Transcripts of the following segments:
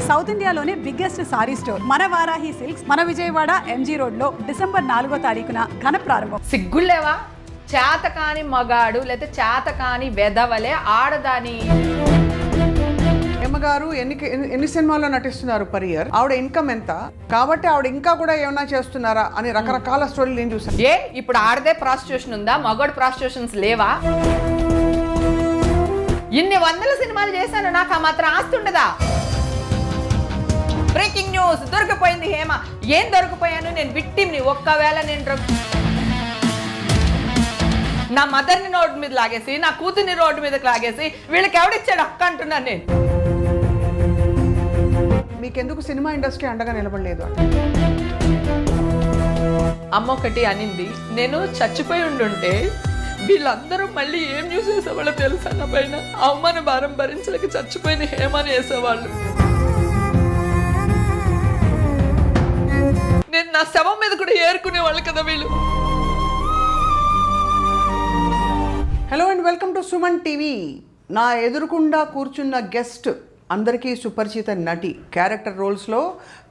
South ఇండియాలోనే biggest sorry store మన Varahi silks మన విజయవాడ ఎంజీ రోడ్ లో డిసెంబర్ 4వ తారీఖున ఘన ప్రారంభం. సిగ్గులేవా? చేతకాని మగాడు లేకపోతే చేతకాని వెదవలే ఆడదాని. హేమగారు ఎన్ని సినిమాల్లో నటిస్తున్నారు పర్ ఇయర్? ఆవిడ ఇన్కమ్ ఎంత? కాబట్టి ఆవిడ ఇంకా కూడా ఏమైనా చేస్తున్నారా అని రకరకాల స్టోరీలు నేను చూసాను. ఇప్పుడు ఆడదే ప్రాస్టిట్యూషన్ ఉందా? మగోడు ప్రాస్టిట్యూషన్స్ లేవా? ఇన్ని వందల సినిమాలు చేశాను, నాకు ఆ మాత్రం ఆస్తి ఉండదా? బ్రేకింగ్ న్యూస్, దొరికిపోయింది హేమ. ఏం దొరికిపోయాను? నేను విక్టిమ్ని. ఒక్కవేళ నేను నా మదర్ని రోడ్డు మీద లాగేసి, నా కూతుర్ని రోడ్డు మీదకి లాగేసి వీళ్ళకి ఎవడిచ్చాడు హక్కు అంటున్నాను నేను. మీకెందుకు సినిమా ఇండస్ట్రీ అండగా నిలబడలేదు? అమ్మ ఒకటి అనింది, నేను చచ్చిపోయి ఉండుంటే వీళ్ళందరూ మళ్ళీ ఏం న్యూస్ వేసేవాళ్ళు తెలుసా? నా పైన అవమాన భారం భరించలేక చచ్చిపోయిన హేమని వేసేవాళ్ళు. నేను నా శవం మీద కూడా ఏరుకునేవాళ్ళు కదా వీళ్ళు. Hello and welcome to Suman TV. నా ఎదురుకుండా కూర్చున్న గెస్ట్ అందరికీ సుపరిచిత నటి. క్యారెక్టర్ రోల్స్లో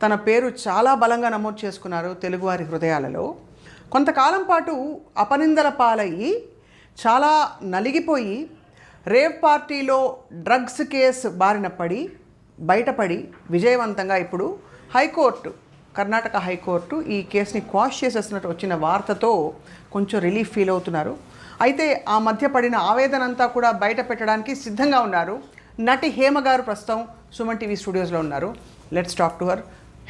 తన పేరు చాలా బలంగా నమోదు చేసుకున్నారు తెలుగువారి హృదయాలలో. కొంతకాలం పాటు అపనిందల పాలయ్యి చాలా నలిగిపోయి రేవ్ పార్టీలో డ్రగ్స్ కేసు బారిన పడి బయటపడి విజయవంతంగా ఇప్పుడు కర్ణాటక హైకోర్టు ఈ కేసుని క్వాష్ చేసేసినట్టు వచ్చిన వార్తతో కొంచెం రిలీఫ్ ఫీల్ అవుతున్నారు. అయితే ఆ మధ్య పడిన ఆవేదన అంతా కూడా బయట పెట్టడానికి సిద్ధంగా ఉన్నారు. నటి హేమ గారు ప్రస్తుతం సుమన్ టీవీ స్టూడియోస్లో ఉన్నారు. Let's talk to her.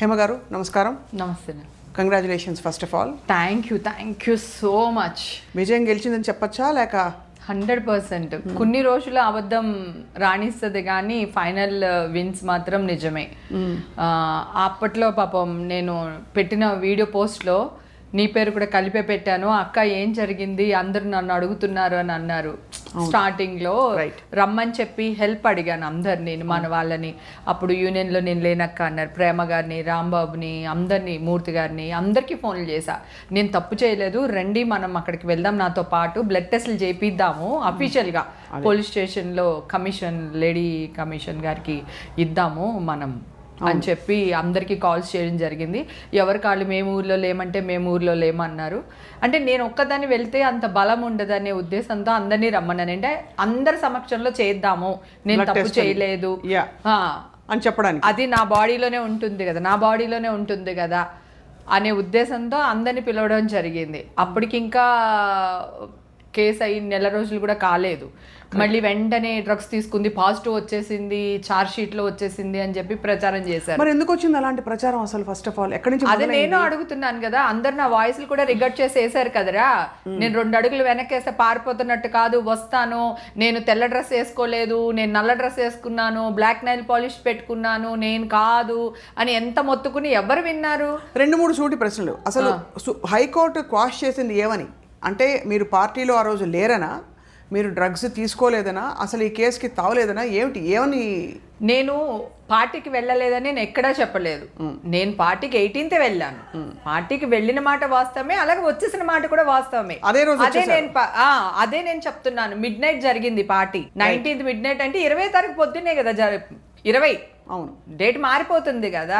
Hema గారు నమస్కారం. నమస్తే. Congratulations first of all. Thank you so much. విజయం గెలిచిందని చెప్పచ్చా లేక? 100%. కొన్ని రోజులు అబద్ధం రాణిస్తుంది కానీ ఫైనల్ విన్స్ మాత్రం నిజమే. అప్పట్లో పాపం నేను పెట్టిన వీడియో పోస్ట్లో నీ పేరు కూడా కలిపే పెట్టాను. అక్క ఏం జరిగింది, అందరూ నన్ను అడుగుతున్నారు అని అన్నారు. స్టార్టింగ్లో రమ్మని చెప్పి హెల్ప్ అడిగాను అందరు, నేను మన వాళ్ళని. అప్పుడు యూనియన్లో నేను లేనక్క అన్నారు. ప్రేమ గారిని, రాంబాబుని, అందరినీ, మూర్తి గారిని, అందరికీ ఫోన్లు చేశా. నేను తప్పు చేయలేదు, రండి మనం అక్కడికి వెళ్దాం, నాతో పాటు బ్లడ్ టెస్ట్లు చేపిద్దాము, అఫీషియల్గా పోలీస్ స్టేషన్లో లేడీ కమిషన్ గారికి ఇద్దాము మనం అని చెప్పి అందరికీ కాల్స్ చేయడం జరిగింది. ఎవరి కాళ్ళు మేము ఊర్లో లేమంటే మేము ఊర్లో లేమన్నారు. అంటే నేను ఒక్కదాన్ని వెళ్తే అంత బలం ఉండదనే ఉద్దేశంతో అందరినీ రమ్మన్నాను. అంటే అందరి సమక్షంలో చేద్దాము, నేను తప్పు చేయలేదు అని చెప్పడానికి. అది నా బాడీలోనే ఉంటుంది కదా అనే ఉద్దేశంతో అందరినీ పిలవడం జరిగింది. అప్పటికి ఇంకా కేసు అయ్యి నెల రోజులు కూడా కాలేదు. మళ్ళీ వెంటనే డ్రగ్స్ తీసుకుంది, పాజిటివ్ వచ్చేసింది, చార్జ్ షీట్లో వచ్చేసింది అని చెప్పి ప్రచారం చేశారు. మరి ఎందుకు వచ్చింది అలాంటి ప్రచారం అసలు? ఫస్ట్ ఆఫ్ ఆల్ ఎక్కడి నుంచి? అదే నేను అడుగుతున్నాను కదా. అందరు నా వాయిస్లు కూడా రికార్డ్ చేసి వేసారు కదరా. నేను 2 అడుగులు వెనక్కేస్తే పారిపోతున్నట్టు కాదు, వస్తాను, నేను తెల్ల డ్రెస్ వేసుకోలేదు, నేను నల్ల డ్రెస్ వేసుకున్నాను, బ్లాక్ నైల్ పాలిష్ పెట్టుకున్నాను, నేను కాదు అని ఎంత మొత్తుకుని ఎవరు విన్నారు? 2-3 సూటి ప్రశ్నలు. అసలు హైకోర్టు క్వాష్ చేసింది ఏమని? అంటే మీరు పార్టీలో ఆ రోజు లేరనా, మీరు డ్రగ్స్ తీసుకోలేదనా, అసలు ఈ కేసుకి తావలేదనా, ఏమని? నేను పార్టీకి వెళ్ళలేదని నేను ఎక్కడా చెప్పలేదు. నేను పార్టీకి 18th వెళ్ళాను. పార్టీకి వెళ్ళిన మాట వాస్తవమే, అలాగే వచ్చేసిన మాట కూడా వాస్తవమే. అదే నేను చెప్తున్నాను. మిడ్ నైట్ జరిగింది పార్టీ. 19th మిడ్ నైట్ అంటే 20వ తారీఖు పొద్దున్నే కదా 20. అవును, డేట్ మారిపోతుంది కదా.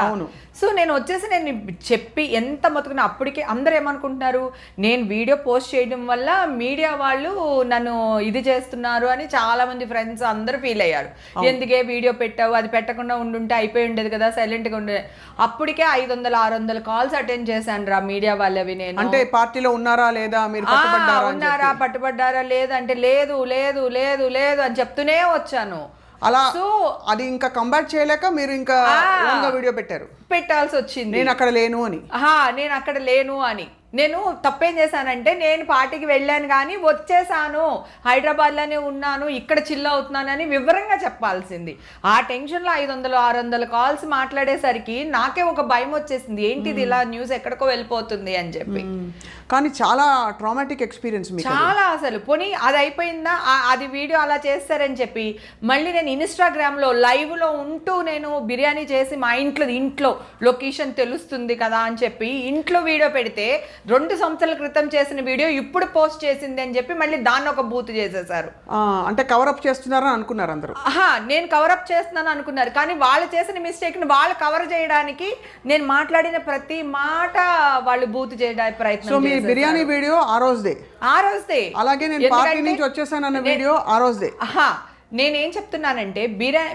సో నేను వచ్చేసి నేను చెప్పి ఎంత మొత్తుకున్నా, అప్పటికే అందరు ఏమనుకుంటున్నారు, నేను వీడియో పోస్ట్ చేయడం వల్ల మీడియా వాళ్ళు నన్ను ఇది చేస్తున్నారు అని చాలా మంది ఫ్రెండ్స్ అందరూ ఫీల్ అయ్యారు. ఎందుకే వీడియో పెట్టావు, అది పెట్టకుండా ఉండుంటే అయిపోయి ఉండేది కదా, సైలెంట్గా ఉండే. అప్పటికే 500-600 కాల్స్ అటెండ్ చేశాను రా మీడియా వాళ్ళవి. నేను అంటే పార్టీలో ఉన్నారా లేదా, మీరు పట్టుబడ్డారా లేదా అంటే లేదు లేదు లేదు లేదు అని చెప్తూనే వచ్చాను. అలా అది ఇంకా కంబ్యాక్ చేయలేక మీరు ఇంకా వీడియో పెట్టాల్సి వచ్చింది. నేను అక్కడ లేను అని. నేను తప్పేం చేశానంటే, నేను పార్టీకి వెళ్ళాను కానీ వచ్చేసాను, హైదరాబాద్లోనే ఉన్నాను, ఇక్కడ చిల్ అవుతున్నానని వివరంగా చెప్పాల్సింది. ఆ టెన్షన్లో 500-600 కాల్స్ మాట్లాడేసరికి నాకే ఒక భయం వచ్చేసింది, ఏంటిది ఇలా న్యూస్ ఎక్కడికో వెళ్ళిపోతుంది అని చెప్పి. కానీ చాలా ట్రామాటిక్ ఎక్స్పీరియన్స్ చాలా. అసలు పోనీ అది అయిపోయిందా, అది వీడియో అలా చేస్తారని చెప్పి మళ్ళీ నేను ఇన్స్టాగ్రామ్లో లైవ్లో ఉంటూ నేను బిర్యానీ చేసి మా ఇంట్లో లొకేషన్ తెలుస్తుంది కదా అని చెప్పి ఇంట్లో వీడియో పెడితే 2 సంవత్సరాల క్రితం చేసిన వీడియో ఇప్పుడు పోస్ట్ చేసింది అని చెప్పి మళ్ళీ దాన్ని ఒక బూత్ చేసేసారు. అంటే కవరప్ చేస్తున్నారని అనుకున్నారు అందరూ. నేను కవరప్ చేస్తున్నాను అనుకున్నారు, కానీ వాళ్ళు చేసిన మిస్టేక్ని వాళ్ళు కవర్ చేయడానికి నేను మాట్లాడిన ప్రతి మాట వాళ్ళు బూత్ చేయడానికి ప్రయత్నం. సో మీ బిర్యానీ వీడియో ఆ రోజుదే, అలాగే నేను పార్టీ నుంచి వచ్చేసానన్న వీడియో ఆ రోజుదే. నేనేం చెప్తున్నానంటే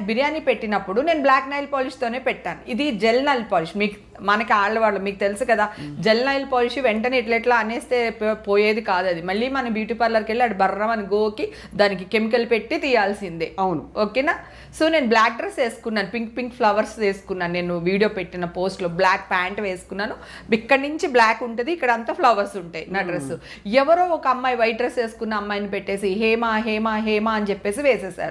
బిర్యానీ పెట్టినప్పుడు నేను బ్లాక్ నైల్ పాలిష్తోనే పెట్టాను. ఇది జెల్ నైల్ పాలిష్. మనకి ఆడవాళ్ళు మీకు తెలుసు కదా, జెల్ నైల్ పాలిష్ వెంటనే ఇట్లా అనేస్తే పోయేది కాదు. అది మళ్ళీ మన బ్యూటీ పార్లర్కి వెళ్ళి అటు బర్రమని గోకి దానికి కెమికల్ పెట్టి తీయాల్సిందే. అవును, ఓకేనా. సో నేను బ్లాక్ డ్రెస్ వేసుకున్నాను, పింక్ ఫ్లవర్స్ వేసుకున్నాను. నేను వీడియో పెట్టిన పోస్ట్లో బ్లాక్ ప్యాంట్ వేసుకున్నాను. ఇక్కడ నుంచి బ్లాక్ ఉంటుంది, ఇక్కడ అంతా ఫ్లవర్స్ ఉంటాయి నా డ్రెస్. ఎవరో ఒక అమ్మాయి వైట్ డ్రెస్ వేసుకున్న అమ్మాయిని పెట్టేసి హేమా హేమా హేమా అని చెప్పేసి వేసేసారు.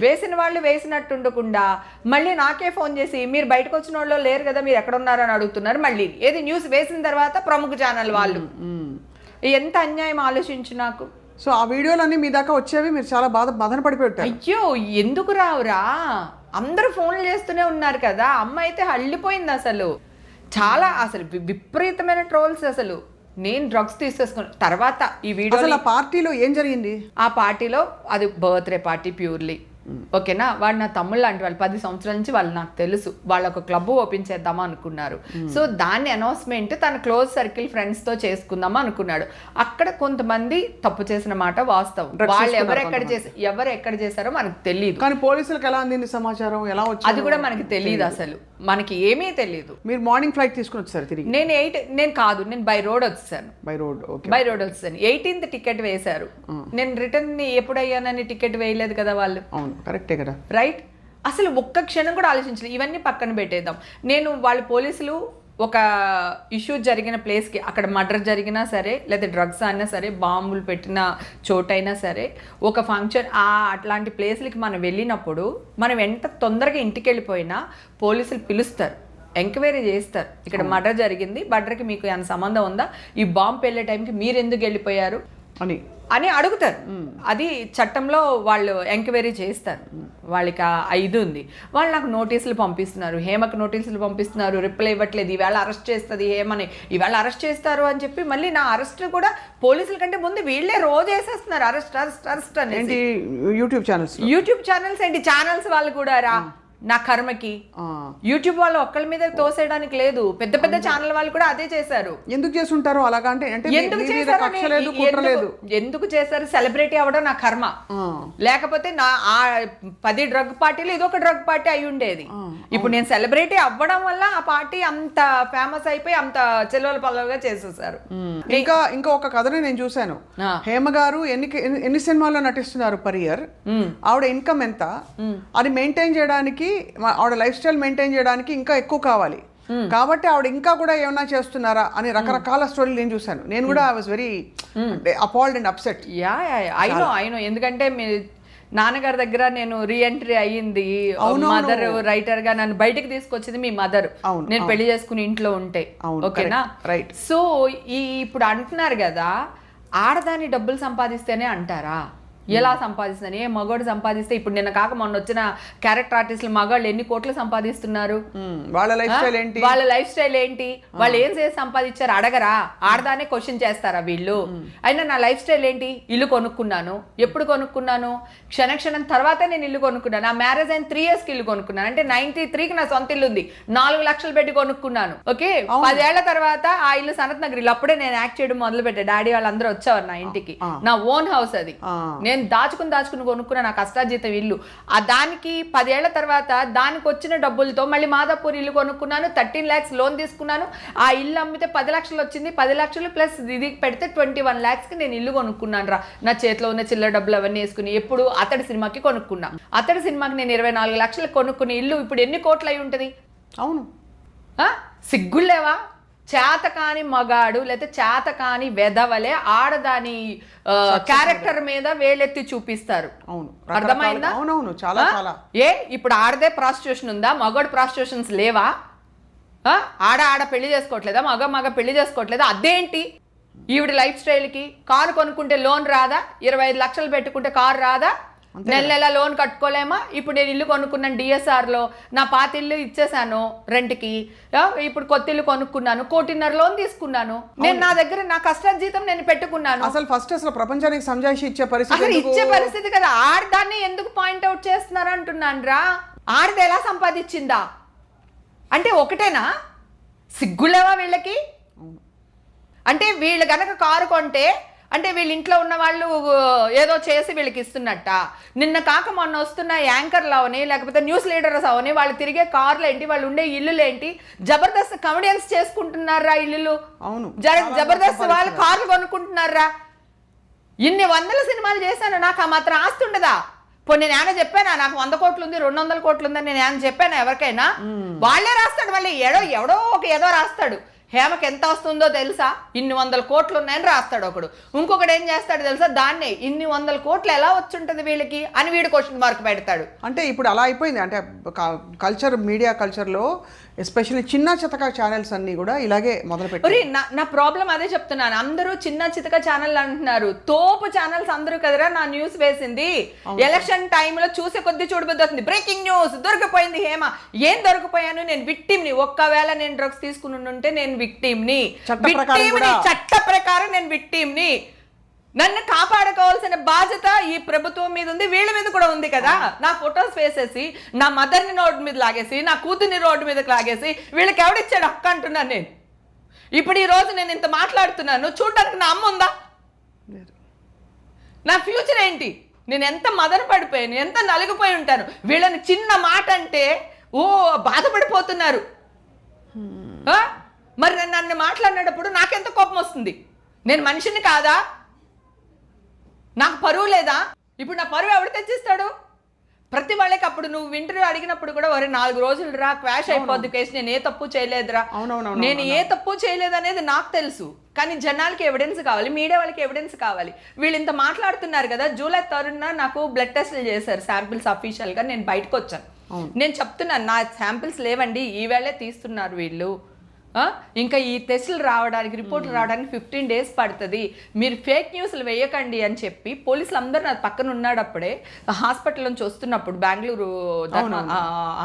వేసిన వాళ్ళు వేసినట్టు ఉండకుండా మళ్ళీ నాకే ఫోన్ చేసి మీరు బయటకు వచ్చిన వాళ్ళు లేరు కదా, మీరు ఎక్కడ ఉన్నారని అడుగుతున్నారు. మళ్ళీ ఏది న్యూస్ వేసిన తర్వాత ప్రముఖ ఛానల్ వాళ్ళు. ఎంత అన్యాయం ఆలోచించు నాకు. సో ఆ వీడియోలన్నీ మీ దాకా వచ్చేవి, మీరు చాలా బాధన పడిపోయారు. అయ్యో ఎందుకు రావురా, అందరూ ఫోన్లు చేస్తూనే ఉన్నారు కదా. అమ్మ అయితే హళ్ళిపోయింది అసలు, చాలా అసలు విపరీతమైన ట్రోల్స్. అసలు నేను డ్రగ్స్ తీసేసుకున్న తర్వాత ఈ వీడియో. అసలు ఆ పార్టీలో ఏం జరిగింది? ఆ పార్టీలో అది బర్త్డే పార్టీ ప్యూర్లీ, ఓకేనా. వాడు నా తమ్ముళ్ళు లాంటి వాళ్ళు, 10 సంవత్సరాల నుంచి వాళ్ళు నాకు తెలుసు. వాళ్ళు ఒక క్లబ్ ఓపెన్ చేద్దామా అనుకున్నారు. సో దాన్ని అనౌన్స్మెంట్ తన క్లోజ్ సర్కిల్ ఫ్రెండ్స్ తో చేసుకుందామా అనుకున్నాడు. అక్కడ కొంతమంది తప్పు చేసిన మాట వాస్తవం. వాళ్ళు ఎవరు ఎక్కడ చేశారో మనకు తెలియదు, కానీ పోలీసులకు ఎలా అందింది సమాచారం, ఎలా వచ్చింది అది కూడా మనకి తెలియదు. అసలు మనకి ఏమీ తెలియదు. మీరు మార్నింగ్ ఫ్లైట్ తీసుకుని వచ్చారు తిరిగి? నేను బై రోడ్ వచ్చాను. బై రోడ్ వచ్చాను. 18th టికెట్ వేశారు. నేను రిటర్న్ ఎప్పుడు అయ్యానని టికెట్ వేయలేదు కదా వాళ్ళు. కరెక్టే కదా, రైట్. అసలు ఒక్క క్షణం కూడా ఆలోచించలేదు. ఇవన్నీ పక్కన పెట్టేద్దాం. నేను వాళ్ళ పోలీసులు ఒక ఇష్యూ జరిగిన ప్లేస్కి, అక్కడ మర్డర్ జరిగినా సరే, లేదా డ్రగ్స్ అయినా సరే, బాంబులు పెట్టిన చోటైనా సరే, ఒక ఫంక్షన్ అట్లాంటి ప్లేస్లకి మనం వెళ్ళినప్పుడు మనం ఎంత తొందరగా ఇంటికి వెళ్ళిపోయినా పోలీసులు పిలుస్తారు, ఎంక్వైరీ చేస్తారు. ఇక్కడ మర్డర్ జరిగింది, మర్డర్కి మీకు ఏమైనా సంబంధం ఉందా, ఈ బాంబు వెళ్ళే టైంకి మీరు ఎందుకు వెళ్ళిపోయారు అని అడుగుతారు. అది చట్టంలో వాళ్ళు ఎంక్వైరీ చేస్తారు. వాళ్ళకి ఇది ఉంది. వాళ్ళు నాకు నోటీసులు పంపిస్తున్నారు, హేమకు నోటీసులు పంపిస్తున్నారు, రిప్లై ఇవ్వట్లేదు. ఈవేళ అరెస్ట్ చేస్తుంది హేమని, ఈవేళ అరెస్ట్ చేస్తారు అని చెప్పి మళ్ళీ నా అరెస్ట్ కూడా పోలీసుల కంటే ముందు వీళ్ళే రోజు వేసేస్తున్నారు అరెస్ట్ అని. యూట్యూబ్ ఛానల్స్ ఏంటి, ఛానల్స్ వాళ్ళు కూడా రా నా కర్మకి. యూట్యూబ్ వాళ్ళు ఒక్కళ్ళ మీద తోసేయడానికి లేదు, పెద్ద పెద్ద ఛానల్ వాళ్ళు కూడా అదే చేశారు. ఎందుకు చేస్తుంటారు అలాగా? అంటే ఎందుకు చేశారు? సెలబ్రిటీ అవ్వడం నా కర్మ. లేకపోతే నా 10 డ్రగ్ పార్టీలు ఇదొక డ్రగ్ పార్టీ అయి ఉండేది. ఇప్పుడు నేను సెలబ్రిటీ అవ్వడం వల్ల ఆ పార్టీ అంత ఫేమస్ అయిపోయి అంత చెల్లెల పల్లెలుగా చేసేసారు. ఇంకా ఒక కథని నేను చూశాను. హేమ గారు ఎన్ని సినిమాల్లో నటిస్తున్నారు పర్ ఇయర్, ఆవిడ ఇన్కమ్ ఎంత, అది మెయింటైన్ చేయడానికి, ఆవిడ లైఫ్ స్టైల్ మెయింటైన్ చేయడానికి ఇంకా ఎక్కువ కావాలి. కాబట్టి ఆవిడ ఇంకా కూడా ఏమన్నా చేస్తున్నారా అని రకరకాల స్టోరీలు నేను చూశాను. నేను కూడా I was very appalled and upset. I know ఎందుకంటే నాన్నగారి దగ్గర నేను రీఎంట్రీ అయ్యింది. మదర్ రైటర్ గా నన్ను బయటకు తీసుకొచ్చింది మీ మదర్. నేను పెళ్లి చేసుకుని ఇంట్లో ఉంటే, ఓకేనా. సో ఇప్పుడు అంటున్నారు కదా, ఆడదాని డబ్బులు సంపాదిస్తేనే అంటారా? ఎలా సంపాదిస్తున్నారు? ఏ మగవాడు సంపాదిస్తే, ఇప్పుడు నిన్న కాక మొన్న వచ్చిన క్యారెక్టర్ ఆర్టిస్టులు మగవాళ్ళు ఎన్ని కోట్లు సంపాదిస్తున్నారు? వాళ్ళ లైఫ్ స్టైల్ ఏంటి, వాళ్ళు ఏం చేసి సంపాదించారు అడగరా? ఆడదానే క్వశ్చన్ చేస్తారా వీళ్ళు? అయినా నా లైఫ్ స్టైల్ ఏంటి? ఇల్లు కొనుక్కున్నాను. ఎప్పుడు కొనుక్కున్నాను? క్షణం తర్వాతే నేను ఇల్లు కొనుక్కున్నాను. నా మ్యారేజ్ అయిన 3 yearsకి ఇల్లు కొనుక్కున్నాను. అంటే 93కి నా సొంత ఇల్లు ఉంది, 4 లక్షలు పెట్టి కొనుక్కున్నాను. ఓకే, 10 ఏళ్ల తర్వాత ఆ ఇల్లు సనత్ నగర్ ఇల్లు. అప్పుడే నేను యాక్ట్ చేయడం మొదలు పెట్టా. డాడీ వాళ్ళందరూ వచ్చేవారు నా ఇంటికి. నా ఓన్ హౌస్ అది. నేను దాచుకుని కొనుక్కున్న నా కష్టార్జితం ఇల్లు. దానికి 10 ఏళ్ల తర్వాత దానికి వచ్చిన డబ్బులతో మళ్ళీ మాదాపూర్ ఇల్లు కొనుక్కున్నాను. 13 lakhs లోన్ తీసుకున్నాను. ఆ ఇల్లు అమ్మితే 10 లక్షలు వచ్చింది. 10 లక్షలు ప్లస్ ఇది పెడితే 21 lakhsకి నేను ఇల్లు కొనుక్కున్నాను రా. నా చేతిలో ఉన్న చిల్లర డబ్బులు అవన్నీ వేసుకుని. ఎప్పుడు అతడి సినిమాకి కొనుక్కున్నా. అతడి సినిమాకి నేను 24 లక్షలు కొనుక్కుని ఇల్లు ఇప్పుడు ఎన్ని కోట్లు అయి ఉంటుంది? అవును, సిగ్గులేవా? చేతకాని మగాడు లేకపోతే చేతకాని వెధవలే ఆడదాని క్యారెక్టర్ మీద వేలెత్తి చూపిస్తారు. అర్థమైందా? ఇప్పుడు ఆడదే ప్రాస్టిట్యూషన్ ఉందా? మగాడు ప్రాస్టిట్యూషన్స్ లేవా? ఆడ పెళ్లి చేసుకోవట్లేదా? మగ పెళ్లి చేసుకోవట్లేదా? అదేంటి? ఈవిడ లైఫ్ స్టైల్కి కారు కొనుక్కుంటే లోన్ రాదా? 25 లక్షలు పెట్టుకుంటే కారు రాదా? నెల నెల లోన్ కట్టుకోలేమా? ఇప్పుడు నేను ఇల్లు కొనుక్కున్నాను DSR లో, నా పాత ఇల్లు ఇచ్చేసాను రెంట్కి, ఇప్పుడు కొత్త ఇల్లు కొనుక్కున్నాను, 1.5 కోటి లోన్ తీసుకున్నాను. నేను నా దగ్గర నా కష్టార్జితం నేను పెట్టుకున్నాను. అసలు ప్రపంచానికి సంజాయిషి ఇచ్చే అసలు ఇచ్చే పరిస్థితి కదా. ఆడదాన్ని ఎందుకు పాయింట్అవుట్ చేస్తున్నారు అంటున్నాను రా. ఆడది ఎలా సంపాదించిందా అంటే ఒకటేనా? సిగ్గులేవా వీళ్ళకి? అంటే వీళ్ళు గనక కారు కొంటే అంటే వీళ్ళ ఇంట్లో ఉన్న వాళ్ళు ఏదో చేసి వీళ్ళకి ఇస్తున్నట్ట. నిన్న కాక మొన్న వస్తున్న యాంకర్లు అవని, లేకపోతే న్యూస్ లీడర్స్ అవని, వాళ్ళు తిరిగే కార్లు ఏంటి, వాళ్ళు ఉండే ఇల్లులు ఏంటి, జబర్దస్త్ కమెడియన్స్ చేసుకుంటున్నారా ఇల్లులు. అవును, జబర్దస్త్ వాళ్ళు కార్లు కొనుక్కుంటున్నారా. ఇన్ని 100 సినిమాలు చేశాను, నాకు ఆ మాత్రం ఆస్తి ఉండదా? పోనీ నేను ఏమైనా చెప్పానా నాకు 100 కోట్లు ఉంది 200 కోట్లు ఉందని నేను ఏమైనా చెప్పానా ఎవరికైనా? వాళ్ళే రాస్తాడు మళ్ళీ, ఎవడో ఒక ఏదో రాస్తాడు. హేమకి ఎంత వస్తుందో తెలుసా? ఇన్ని 100 కోట్లు ఉన్నాయని రాస్తాడు ఒకడు. ఇంకొకడు ఏం చేస్తాడు తెలుసా? దాన్నే ఇన్ని 100 కోట్లు ఎలా వచ్చుంటది వీళ్ళకి అని వీడు క్వశ్చన్ మార్క్ పెడతాడు. అంటే ఇప్పుడు అలా అయిపోయింది. అంటే కల్చర్, మీడియా కల్చర్లో ఎస్పెషల్లీ చిన్న చితక ఛానల్స్ అన్ని కూడా ఇలాగే మొదలుపెట్టారు. నా ప్రాబ్లం అదే చెప్తున్నాను. అందరూ చిన్న చితక ఛానల్ అంటున్నారు, తోపు ఛానల్స్ అందరూ కదరా నా న్యూస్ వేసింది. ఎలక్షన్ టైంలో చూసే కొద్ది చూడబుద్ధి అవుతుంది. బ్రేకింగ్ న్యూస్, దొరికిపోయింది హేమ. ఏం దొరికిపోయాను? నేను విక్టిమ్ని. ఒక్కవేళ నేను డ్రగ్స్ తీసుకుని ఉంటే నేను విక్టిమ్ని. చట్ట ప్రకారం నేను విక్టిమ్ని. నన్ను కాపాడుకోవాల్సిన బాధ్యత ఈ ప్రభుత్వం మీద ఉంది, వీళ్ళ మీద కూడా ఉంది కదా. నా ఫొటోస్ వేసేసి నా మదర్ని రోడ్డు మీద లాగేసి, నా కూతుర్ని రోడ్డు మీదకి లాగేసి వీళ్ళకి ఎవడిచ్చాడు హక్కు అంటున్నాను నేను. ఇప్పుడు ఈ రోజు నేను ఇంత మాట్లాడుతున్నాను, చూడడానికి నా అమ్మ ఉందా? నా ఫ్యూచర్ ఏంటి? నేను ఎంత మదన పడిపోయాను, ఎంత నలిగిపోయి ఉంటాను. వీళ్ళని చిన్న మాట అంటే బాధపడిపోతున్నారు. మరి నన్ను మాట్లాడినప్పుడు నాకెంత కోపం వస్తుంది? నేను మనిషిని కాదా? నాకు పరువు లేదా? ఇప్పుడు నా పరువు ఎవడు తెచ్చిస్తాడు? ప్రతి వాళ్ళకి అప్పుడు నువ్వు ఇంటర్వ్యూ అడిగినప్పుడు కూడా 4 రోజులు రా, క్వాష్ అయిపోద్ది కేసు, నేను ఏ తప్పు చేయలేదురా, నేను ఏ తప్పు చేయలేదు అనేది నాకు తెలుసు. కానీ జనాలకి ఎవిడెన్స్ కావాలి, మీడియా వాళ్ళకి ఎవిడెన్స్ కావాలి. వీళ్ళు ఇంత మాట్లాడుతున్నారు కదా. జూలై 3న నాకు బ్లడ్ టెస్ట్లు చేశారు, శాంపిల్స్ అఫీషియల్గా. నేను బయటకు వచ్చాను. నేను చెప్తున్నాను నా శాంపిల్స్ లేవండి, ఈవేళే తీస్తున్నారు వీళ్ళు. ఇంకా ఈ టెస్టులు రావడానికి, రిపోర్ట్లు రావడానికి 15 డేస్ పడుతుంది. మీరు ఫేక్ న్యూస్లు వేయకండి అని చెప్పి పోలీసులు అందరూ నా పక్కన ఉన్నాడప్పుడే. హాస్పిటల్ నుంచి వస్తున్నప్పుడు, బెంగళూరు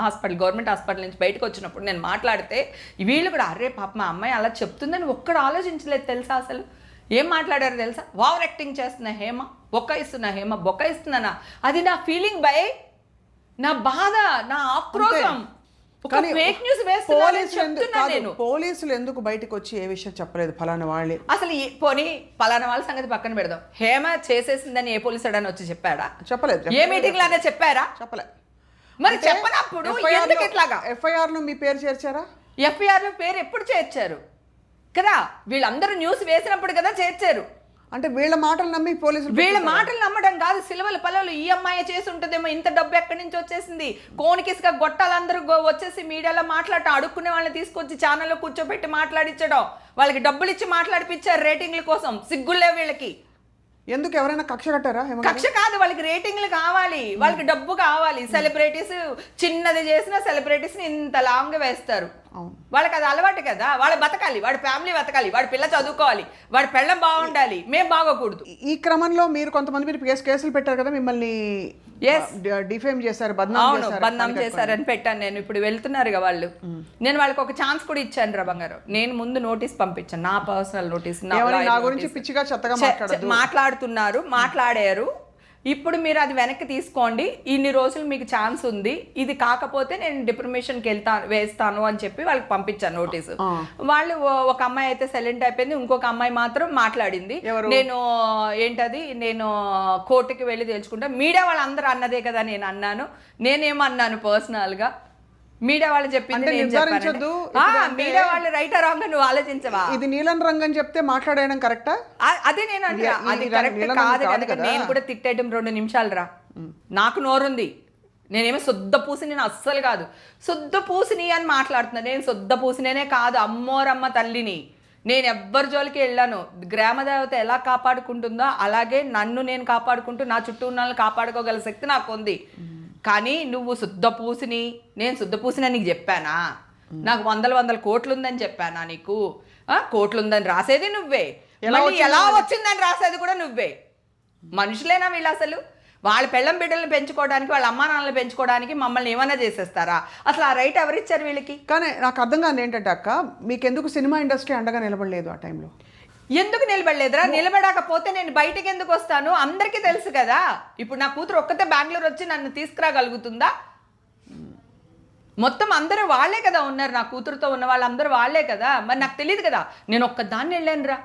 హాస్పిటల్, గవర్నమెంట్ హాస్పిటల్ నుంచి బయటకు వచ్చినప్పుడు నేను మాట్లాడితే వీళ్ళు కూడా అరే పాప మా అమ్మాయి అలా చెప్తుందని ఒక్కడు ఆలోచించలేదు తెలుసా? అసలు ఏం మాట్లాడారు తెలుసా? ఓవర్ యాక్టింగ్ చేస్తున్న హేమ, బొక్కాయిస్తున్నా హేమ, బొక్కాయిస్తున్నానా? అది నా ఫీలింగ్ బై, నా బాధ, నా ఆక్రోశం. పోలీసులు ఎందుకు బయటకు వచ్చి ఏ విషయం చెప్పలేదు? ఫలానా వాళ్ళే అసలు పోనీ ఫలానా వాళ్ళ సంగతి పక్కన పెడదాం. హేమ చేసేసిందని ఏ పోలీసు అని వచ్చి చెప్పాడా? చెప్పలేదు. ఏ మీటింగ్ లాగా చెప్పారా? చెప్పలేదు. మరి చెప్పనప్పుడు ఎందుకు ఇట్లాగా? FIR లో మీ పేరు చేర్చారా? FIR లో పేరు ఎప్పుడు చేర్చారు కదా? వీళ్ళందరూ న్యూస్ వేసినప్పుడు కదా చేర్చారు. అంటే వీళ్ళ మాటలు నమ్మి పోలీసులు, వీళ్ళ మాటలు నమ్మడం కాదు, సిలవల పల్లెలు ఈ అమ్మాయి చేసి ఉంటుందేమో, ఇంత డబ్బు ఎక్కడి నుంచి వచ్చేసింది, కోనికిసుక గొట్టాలందరూ వచ్చేసి మీడియాలో మాట్లాడటం, అడుక్కునే వాళ్ళని తీసుకొచ్చి ఛానల్లో కూర్చోబెట్టి మాట్లాడించడం, వాళ్ళకి డబ్బులు ఇచ్చి మాట్లాడిపించారు రేటింగ్ల కోసం. సిగ్గులే వీళ్ళకి. ఎందుకు? ఎవరైనా కక్ష కట్టారా? కక్ష కాదు, వాళ్ళకి రేటింగ్లు కావాలి, వాళ్ళకి డబ్బు కావాలి. సెలబ్రిటీస్ చిన్నది చేసిన సెలబ్రిటీస్ ని ఇంత లాంగ్ వేస్తారు. వాళ్ళకి అది అలవాటు కదా. వాళ్ళు బతకాలి, వాడి ఫ్యామిలీ బతకాలి, వాడి పిల్ల చదువుకోవాలి, వాడి పెళ్ళం బాగుండాలి, మేము బాగోకూడదు. ఈ క్రమంలో మీరు కొంతమంది మీరు కేసులు పెట్టారు కదా, మిమ్మల్ని డిఫేమ్ చేశారు, బద్నాం చేశారని పెట్టాను నేను. ఇప్పుడు వెళ్తున్నారుగా వాళ్ళు. నేను వాళ్ళకి ఒక ఛాన్స్ కూడా ఇచ్చాను రా బంగారు. నేను ముందు నోటీస్ పంపించాను, నా పర్సనల్ నోటీస్. నా గురించి పిచ్చిగా చెత్తగా మాట్లాడుతున్నారు, మాట్లాడారు. ఇప్పుడు మీరు అది వెనక్కి తీసుకోండి, ఇన్ని రోజులు మీకు ఛాన్స్ ఉంది, ఇది కాకపోతే నేను డిప్రమేషన్కి వేస్తాను అని చెప్పి వాళ్ళకి పంపించాను నోటీసు. వాళ్ళు ఒక అమ్మాయి అయితే సైలెంట్ అయిపోయింది, ఇంకొక అమ్మాయి మాత్రం మాట్లాడింది. నేను ఏంటది, నేను కోర్టుకి వెళ్ళి తెలుసుకుంటా. మీడియా వాళ్ళందరూ అన్నదే కదా నేను అన్నాను. నేనేమన్నాను పర్సనల్గా, మీడియా వాళ్ళు చెప్పింది మీడియా వాళ్ళు రైట్ రాంగ్ నువ్వు ఆలోచించవా? ఇది నీలం రంగు అని చెప్తే మాట్లాడడం కరెక్టా? అదే నేను అంటే అది కరెక్ట్ కాదు కనుక నేను కూడా తిట్టేయడం 2 నిమిషాలు రా. నాకు నోరుంది, నేనేమో శుద్ధ పూసిని, నేను అస్సలు కాదు శుద్ధ పూసిని అని మాట్లాడుతున్నా. నేను శుద్ధ పూసినేనే కాదు, అమ్మోరమ్మ తల్లిని. నేను ఎవ్వరి జోలికి వెళ్ళాను. గ్రామదేవత ఎలా కాపాడుకుంటుందో అలాగే నన్ను నేను కాపాడుకుంటూ నా చుట్టూ ఉన్న వాళ్ళని కాపాడుకోగల శక్తి నాకు ఉంది. కానీ నువ్వు శుద్ధ పూసిని, నేను శుద్ధ పూసిని నీకు చెప్పానా? నాకు 100 కోట్లు ఉందని చెప్పానా నీకు? కోట్లు ఉందని రాసేది నువ్వే, మళ్ళీ ఎలా వచ్చిందని రాసేది కూడా నువ్వే. మనుషులేనా వీళ్ళు? అసలు వాళ్ళ పెళ్ళం బిడ్డలను పెంచుకోవడానికి వాళ్ళ అమ్మా నాన్నలు పెంచుకోవడానికి మమ్మల్ని ఏమైనా చేసేస్తారా? అసలు ఆ రైట్ ఎవరిచ్చారు వీళ్ళకి? కానీ నాకు అర్థం కాదు ఏంటంటే అక్క, మీకెందుకు సినిమా ఇండస్ట్రీ అండగా నిలబడలేదు ఆ టైంలో? ఎందుకు నిలబడలేదురా? నిలబడకపోతే నేను బయటకు ఎందుకు వస్తాను? అందరికీ తెలుసు కదా. ఇప్పుడు నా కూతురు ఒక్కతే బెంగళూరు వచ్చి నన్ను తీసుకురాగలుగుతుందా? మొత్తం అందరూ వాళ్ళే కదా ఉన్నారు, నా కూతురుతో ఉన్న వాళ్ళందరూ వాళ్ళే కదా. మరి నాకు తెలియదు కదా, నేను ఒక్కదాన్ని వెళ్ళాను రా.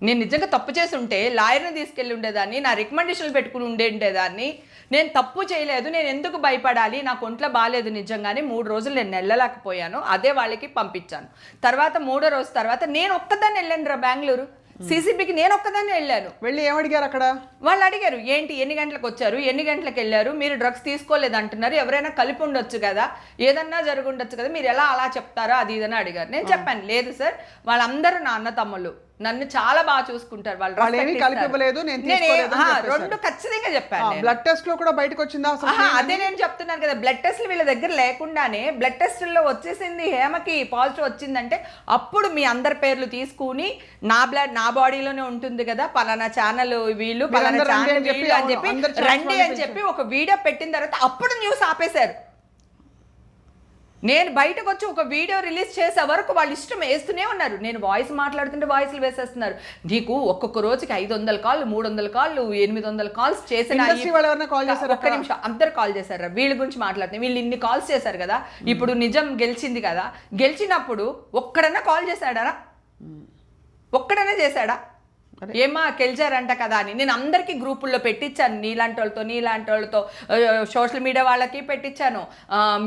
నేను నిజంగా తప్పు చేసి ఉంటే లాయర్ని తీసుకెళ్ళి ఉండేదాన్ని, నా రికమెండేషన్లు పెట్టుకుని ఉండేదాన్ని. నేను తప్పు చేయలేదు, నేను ఎందుకు భయపడాలి? నాకు ఒంట్లో బాగాలేదు నిజంగానే, 3 రోజులు నేను వెళ్ళలేకపోయాను, అదే వాళ్ళకి పంపించాను. తర్వాత 3వ రోజు తర్వాత నేను ఒక్కదాన్ని వెళ్ళాను రా బెంగళూరు. CCBకి నేను ఒక్కదాన్ని వెళ్ళాను. వెళ్ళి ఏమడిగారు అక్కడ? వాళ్ళు అడిగారు, ఏంటి ఎన్ని గంటలకు వచ్చారు, ఎన్ని గంటలకు వెళ్ళారు, మీరు డ్రగ్స్ తీసుకోలేదు అంటున్నారు, ఎవరైనా కలిపి ఉండొచ్చు కదా, ఏదన్నా జరిగి ఉండొచ్చు కదా, మీరు ఎలా అలా చెప్తారో అది ఇదని అడిగారు. నేను చెప్పాను, లేదు సార్, వాళ్ళందరూ నా అన్న తమ్ముళ్ళు, నన్ను చాలా బాగా చూసుకుంటారు, వాళ్ళు రెండు ఖచ్చితంగా చెప్పాను. బ్లడ్ టెస్ట్ లో కూడా బయటకు వచ్చిందా? అదే నేను చెప్తున్నాను కదా, బ్లడ్ టెస్ట్లు వీళ్ళ దగ్గర లేకుండానే బ్లడ్ టెస్టుల్లో వచ్చేసింది, హేమకి పాజిటివ్ వచ్చిందంటే అప్పుడు మీ అందరి పేర్లు తీసుకుని నా బ్లడ్ నా బాడీలోనే ఉంటుంది కదా, పలానా ఛానల్ వీళ్ళు, పలానా ఛానల్ వీళ్ళు అని చెప్పి రండి అని చెప్పి ఒక వీడియో పెట్టిన తర్వాత అప్పుడు న్యూస్ ఆపేశారు. నేను బయటకు వచ్చి ఒక వీడియో రిలీజ్ చేసే వరకు వాళ్ళు ఇష్టం వేస్తూనే ఉన్నారు. నేను వాయిస్ మాట్లాడుతుంటే వాయిస్లు వేసేస్తున్నారు. నీకు ఒక్కొక్క రోజుకి 500 కాళ్ళు, 300 కాళ్ళు, 800 కాల్స్ చేసిన ఒక్క నిమిషం అందరు కాల్ చేశారు. వీళ్ళ గురించి మాట్లాడుతున్నారు, వీళ్ళు ఇన్ని కాల్స్ చేశారు కదా, ఇప్పుడు నిజం గెలిచింది కదా, గెలిచినప్పుడు ఒక్కడన్నా కాల్ చేశాడా? ఒక్కడన్నా చేశాడా? ఏమా గెలిచారంట కదా అని నేను అందరికీ గ్రూపుల్లో పెట్టించాను, నీలాంటి వాళ్ళతో సోషల్ మీడియా వాళ్ళకి పెట్టించాను,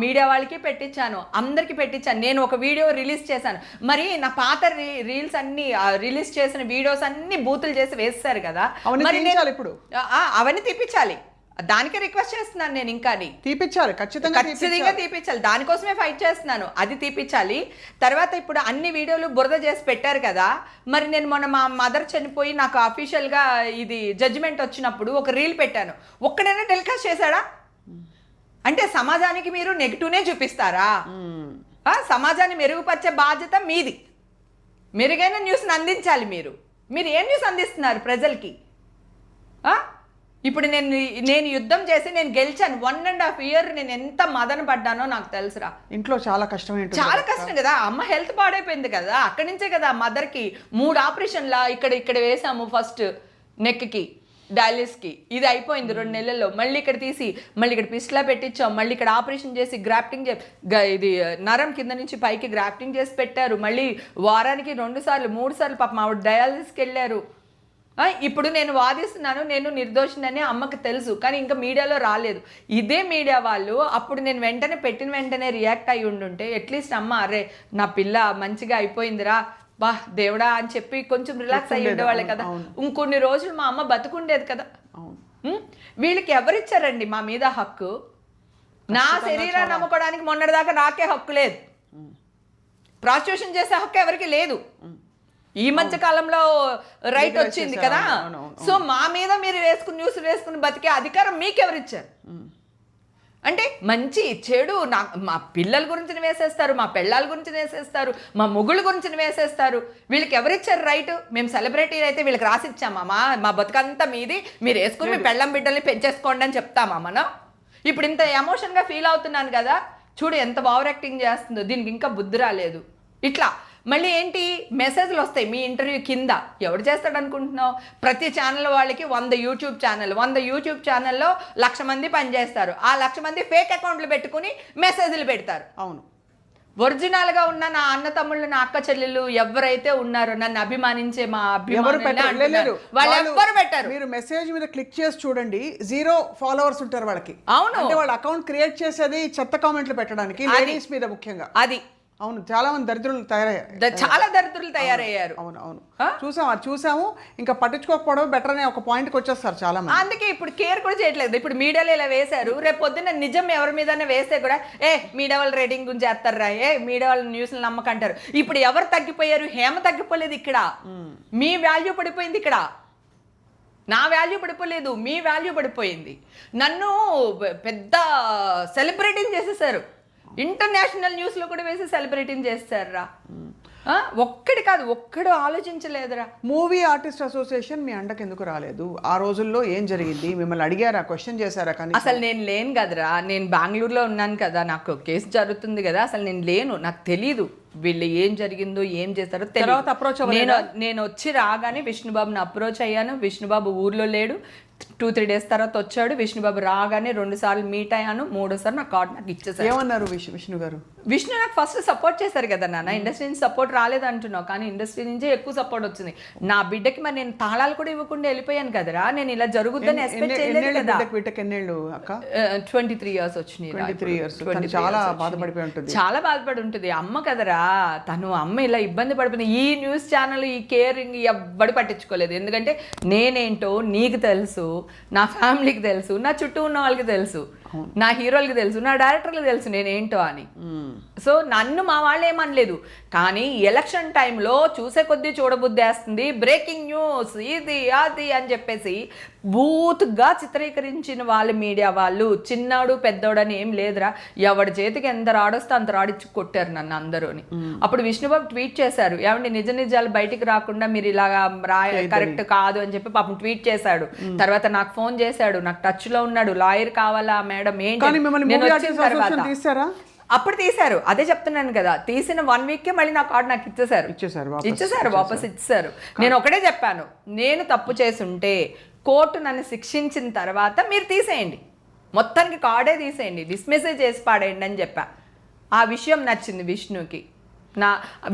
మీడియా వాళ్ళకి పెట్టించాను, అందరికీ పెట్టించాను. నేను ఒక వీడియో రిలీజ్ చేశాను, మరి నా పాత రీల్స్ అన్ని రిలీజ్ చేసిన వీడియోస్ అన్ని బూతులు చేసి వేస్తారు కదా, మరి ఇప్పుడు అవన్నీ తీపించాలి. దానికి రిక్వెస్ట్ చేస్తున్నాను నేను, ఇంకా తీపిచ్చాలి, ఖచ్చితంగా తీపించాలి, దానికోసమే ఫైట్ చేస్తున్నాను, అది తీపించాలి. తర్వాత ఇప్పుడు అన్ని వీడియోలు బురద చేసి పెట్టారు కదా, మరి నేను మొన్న మా మదర్ చనిపోయి నాకు అఫీషియల్గా ఇది జడ్జిమెంట్ వచ్చినప్పుడు ఒక రీల్ పెట్టాను, ఒక్కడైనా టెలికాస్ట్ చేశాడా? అంటే సమాజానికి మీరు నెగిటివ్నే చూపిస్తారా? సమాజాన్ని మెరుగుపరిచే బాధ్యత మీది, మెరుగైన న్యూస్ని అందించాలి. మీరు ఏం న్యూస్ అందిస్తున్నారు ప్రజలకి? ఇప్పుడు నేను యుద్ధం చేసి నేను గెలిచాను, 1.5 year నేను ఎంత మదన పడ్డానో నాకు తెలుసురా. ఇంట్లో చాలా కష్టమైంది, చాలా కష్టం కదా, అమ్మ హెల్త్ పాడైపోయింది కదా, అక్కడి నుంచే కదా మదర్కి 3 ఆపరేషన్లా ఇక్కడ వేసాము. ఫస్ట్ నెక్కి డయాలిసిస్కి ఇది అయిపోయింది 2 నెలల్లో, మళ్ళీ ఇక్కడ తీసి మళ్ళీ ఇక్కడ పిస్లా పెట్టించాం, మళ్ళీ ఇక్కడ ఆపరేషన్ చేసి గ్రాఫ్టింగ్ ఇది నరం కింద నుంచి పైకి గ్రాఫ్టింగ్ చేసి పెట్టారు, మళ్ళీ వారానికి 2 సార్లు 3 సార్లు పాపం ఆవిడ డయాలిసిస్కి వెళ్ళారు. ఇప్పుడు నేను వాదిస్తున్నాను, నేను నిర్దోషినని అమ్మకి తెలుసు, కానీ ఇంకా మీడియాలో రాలేదు. ఇదే మీడియా వాళ్ళు అప్పుడు నేను పెట్టిన వెంటనే రియాక్ట్ అయ్యి ఉండుంటే అట్లీస్ట్ అమ్మ అరే నా పిల్ల మంచిగా అయిపోయిందిరా బా దేవుడా అని చెప్పి కొంచెం రిలాక్స్ అయ్యి ఉండేవాళ్ళే కదా, ఇంకొన్ని రోజులు మా అమ్మ బతుకుండేది కదా. వీళ్ళకి ఎవరిచ్చారండి మా మీద హక్కు? నా శరీరాన్ని నమ్ముకోవడానికి మొన్నటిదాకా నాకే హక్కు లేదు, ప్రాస్టిట్యూషన్ చేసే హక్కు ఎవరికి లేదు. ఈ మధ్య కాలంలో రైట్ వచ్చింది కదా, సో మా మీద మీరు న్యూస్ వేసుకుని బతికే అధికారం మీకెవరిచ్చారు? అంటే మంచి చెడు మా పిల్లల గురించి వేసేస్తారు, మా పెళ్ళాల గురించి వేసేస్తారు, మా మొగుళ్ళ గురించి వేసేస్తారు. వీళ్ళకి ఎవరిచ్చారు రైట్? మేము సెలబ్రిటీ అయితే వీళ్ళకి రాసిచ్చామా? మా బతుకంతా మీది, మీరు వేసుకుని మీ పెళ్ళం బిడ్డల్ని పెంచేసుకోండి అని చెప్తామా మనం? ఇప్పుడు ఇంత ఎమోషన్గా ఫీల్ అవుతున్నాను కదా, చూడు ఎంత ఓవర్ యాక్టింగ్ చేస్తుందో, దీనికి ఇంకా బుద్ధి రాలేదు. ఇట్లా మళ్ళీ ఏంటి మెసేజ్లు వస్తాయి మీ ఇంటర్వ్యూ కింద, ఎవడు చేస్తాడు అనుకుంటున్నావు? ప్రతి ఛానల్ వాళ్ళకి 100 యూట్యూబ్ ఛానల్, 100 యూట్యూబ్ ఛానల్లో 1,00,000 మంది పనిచేస్తారు. ఆ 1,00,000 మంది ఫేక్ అకౌంట్లు పెట్టుకుని మెసేజ్లు పెడతారు. అవును, ఒరిజినల్గా ఉన్న నా అన్న తమ్ముళ్ళు, నా అక్క చెల్లెళ్ళు ఎవరైతే ఉన్నారో నన్ను అభిమానించే మా అభిమానులు వాళ్ళు ఎవ్వరు పెట్టారు. మీరు మెసేజ్ మీద క్లిక్ చేసి చూడండి, 0 followers ఉంటారు వాళ్ళకి. అవును, అంటే వాళ్ళ అకౌంట్ క్రియేట్ చేసేది చెత్త కామెంట్లు పెట్టడానికి, లేడీస్ మీద ముఖ్యంగా. అది అవును, చాలా మంది దరిద్రులు తయారయ్యారు. అవును చూసాము. ఇంకా పట్టించుకోకపోవడం బెటర్ అనే ఒక పాయింట్కి వచ్చేస్తారు చాలా మంది. అందుకే ఇప్పుడు కేర్ కూడా చేయట్లేదు. ఇప్పుడు మీడియాలో ఇలా వేశారు, రేపు పొద్దున్న నిజం ఎవరి మీదనే వేస్తే కూడా మీడియా వాళ్ళ రేటింగ్ గురించి చేస్తారా, మీడియా వాళ్ళ న్యూస్లు నమ్మకంటారు. ఇప్పుడు ఎవరు తగ్గిపోయారు? హేమ తగ్గిపోలేదు, ఇక్కడ మీ వాల్యూ పడిపోయింది. ఇక్కడ నా వాల్యూ పడిపోలేదు, మీ వాల్యూ పడిపోయింది. నన్ను పెద్ద సెలబ్రిటీని చేసేసారు, ఇంటర్నేషనల్ న్యూస్లో కూడా వేసి సెలబ్రిటీని చేస్తారా? ఒక్కడి కాదు, ఒక్కడు ఆలోచించలేదురా. మూవీ ఆర్టిస్ట్ అసోసియేషన్ మీ అండకి ఎందుకు రాలేదు? ఆ రోజుల్లో ఏం జరిగింది? మిమ్మల్ని అడిగారా, క్వశ్చన్ చేశారా? కానీ అసలు నేను లేను కదరా, నేను బెంగళూరులో ఉన్నాను కదా, నాకు కేసు జరుగుతుంది కదా, అసలు నేను లేను, నాకు తెలీదు వీళ్ళు ఏం జరిగిందో ఏం చేస్తారో తర్వాత approach నేను వచ్చి రాగానే విష్ణుబాబుని అప్రోచ్ అయ్యాను. విష్ణుబాబు ఊర్లో లేడు. 2-3 days తర్వాత వచ్చాడు. విష్ణుబాబు రాగానే 2 సార్లు మీట్ అయ్యాను. 3సారి నా కార్డు నాకు ఇచ్చేసారు. ఏమన్నారు విష్ణు గారు? విష్ణు నాకు ఫస్ట్ సపోర్ట్ చేశారు కదా నాన్న. ఇండస్ట్రీ నుంచి సపోర్ట్ రాలేదు అంటున్నావు, కానీ ఇండస్ట్రీ నుంచే ఎక్కువ సపోర్ట్ వచ్చింది. నా బిడ్డకి మరి నేను తాళాలు కూడా ఇవ్వకుండా వెళ్ళిపోయాను కదరా. నేను ఇలా జరుగుద్దని ఎక్స్పెక్ట్ చేయలేదు కదా. 23 years వచ్చినాయి. 23 years. చాలా బాధపడిపోయి ఉంటుంది. చాలా బాధపడి ఉంటుంది. అమ్మ కదరా తను. అమ్మ ఇలా ఇబ్బంది పడిపోయింది. ఈ న్యూస్ ఛానల్, ఈ కేరింగ్ ఎవ్వడు పట్టించుకోలేదు. ఎందుకంటే నేనేంటో నీకు తెలుసు, నా ఫ్యామిలీకి తెలుసు, నా చుట్టూ ఉన్న వాళ్ళకి తెలుసు, నా హీరోలకి తెలుసు, నా డైరెక్టర్లకు తెలుసు నేనేంటో అని. సో నన్ను మా వాళ్ళు ఏమనలేదు. కానీ ఎలక్షన్ టైంలో చూసే కొద్దీ చూడబుద్ధి వేస్తుంది, బ్రేకింగ్ న్యూస్ ఇది అది అని చెప్పేసి బూత్గా చిత్రీకరించిన వాళ్ళు మీడియా వాళ్ళు. చిన్నాడు పెద్దోడు అని ఏం లేదురా, ఎవడి చేతికి ఎంత రాడొస్తే అంత రాడిచ్చి కొట్టారు నన్ను అందరూని. అప్పుడు విష్ణుబాబు ట్వీట్ చేశారు, ఏమంటే నిజ నిజాలు బయటికి రాకుండా మీరు ఇలాగా కరెక్ట్ కాదు అని చెప్పి పాపం ట్వీట్ చేశాడు. తర్వాత నాకు ఫోన్ చేశాడు, నాకు టచ్ లో ఉన్నాడు, లాయర్ కావాలా మేడం ఏంటి, నేను వచ్చిన తర్వాత అప్పుడు తీశారు. అదే చెప్తున్నాను కదా, తీసిన 1 week మళ్ళీ నా కార్డు నాకు ఇచ్చేసారు, వాపస్ ఇచ్చేసారు. నేను ఒకటే చెప్పాను, నేను తప్పు చేసుంటే కోర్టు నన్ను శిక్షించిన తర్వాత మీరు తీసేయండి, మొత్తానికి కార్డే తీసేయండి, డిస్మిస్ చేసి పాడేయండి అని చెప్పా. ఆ విషయం నచ్చింది విష్ణుకి.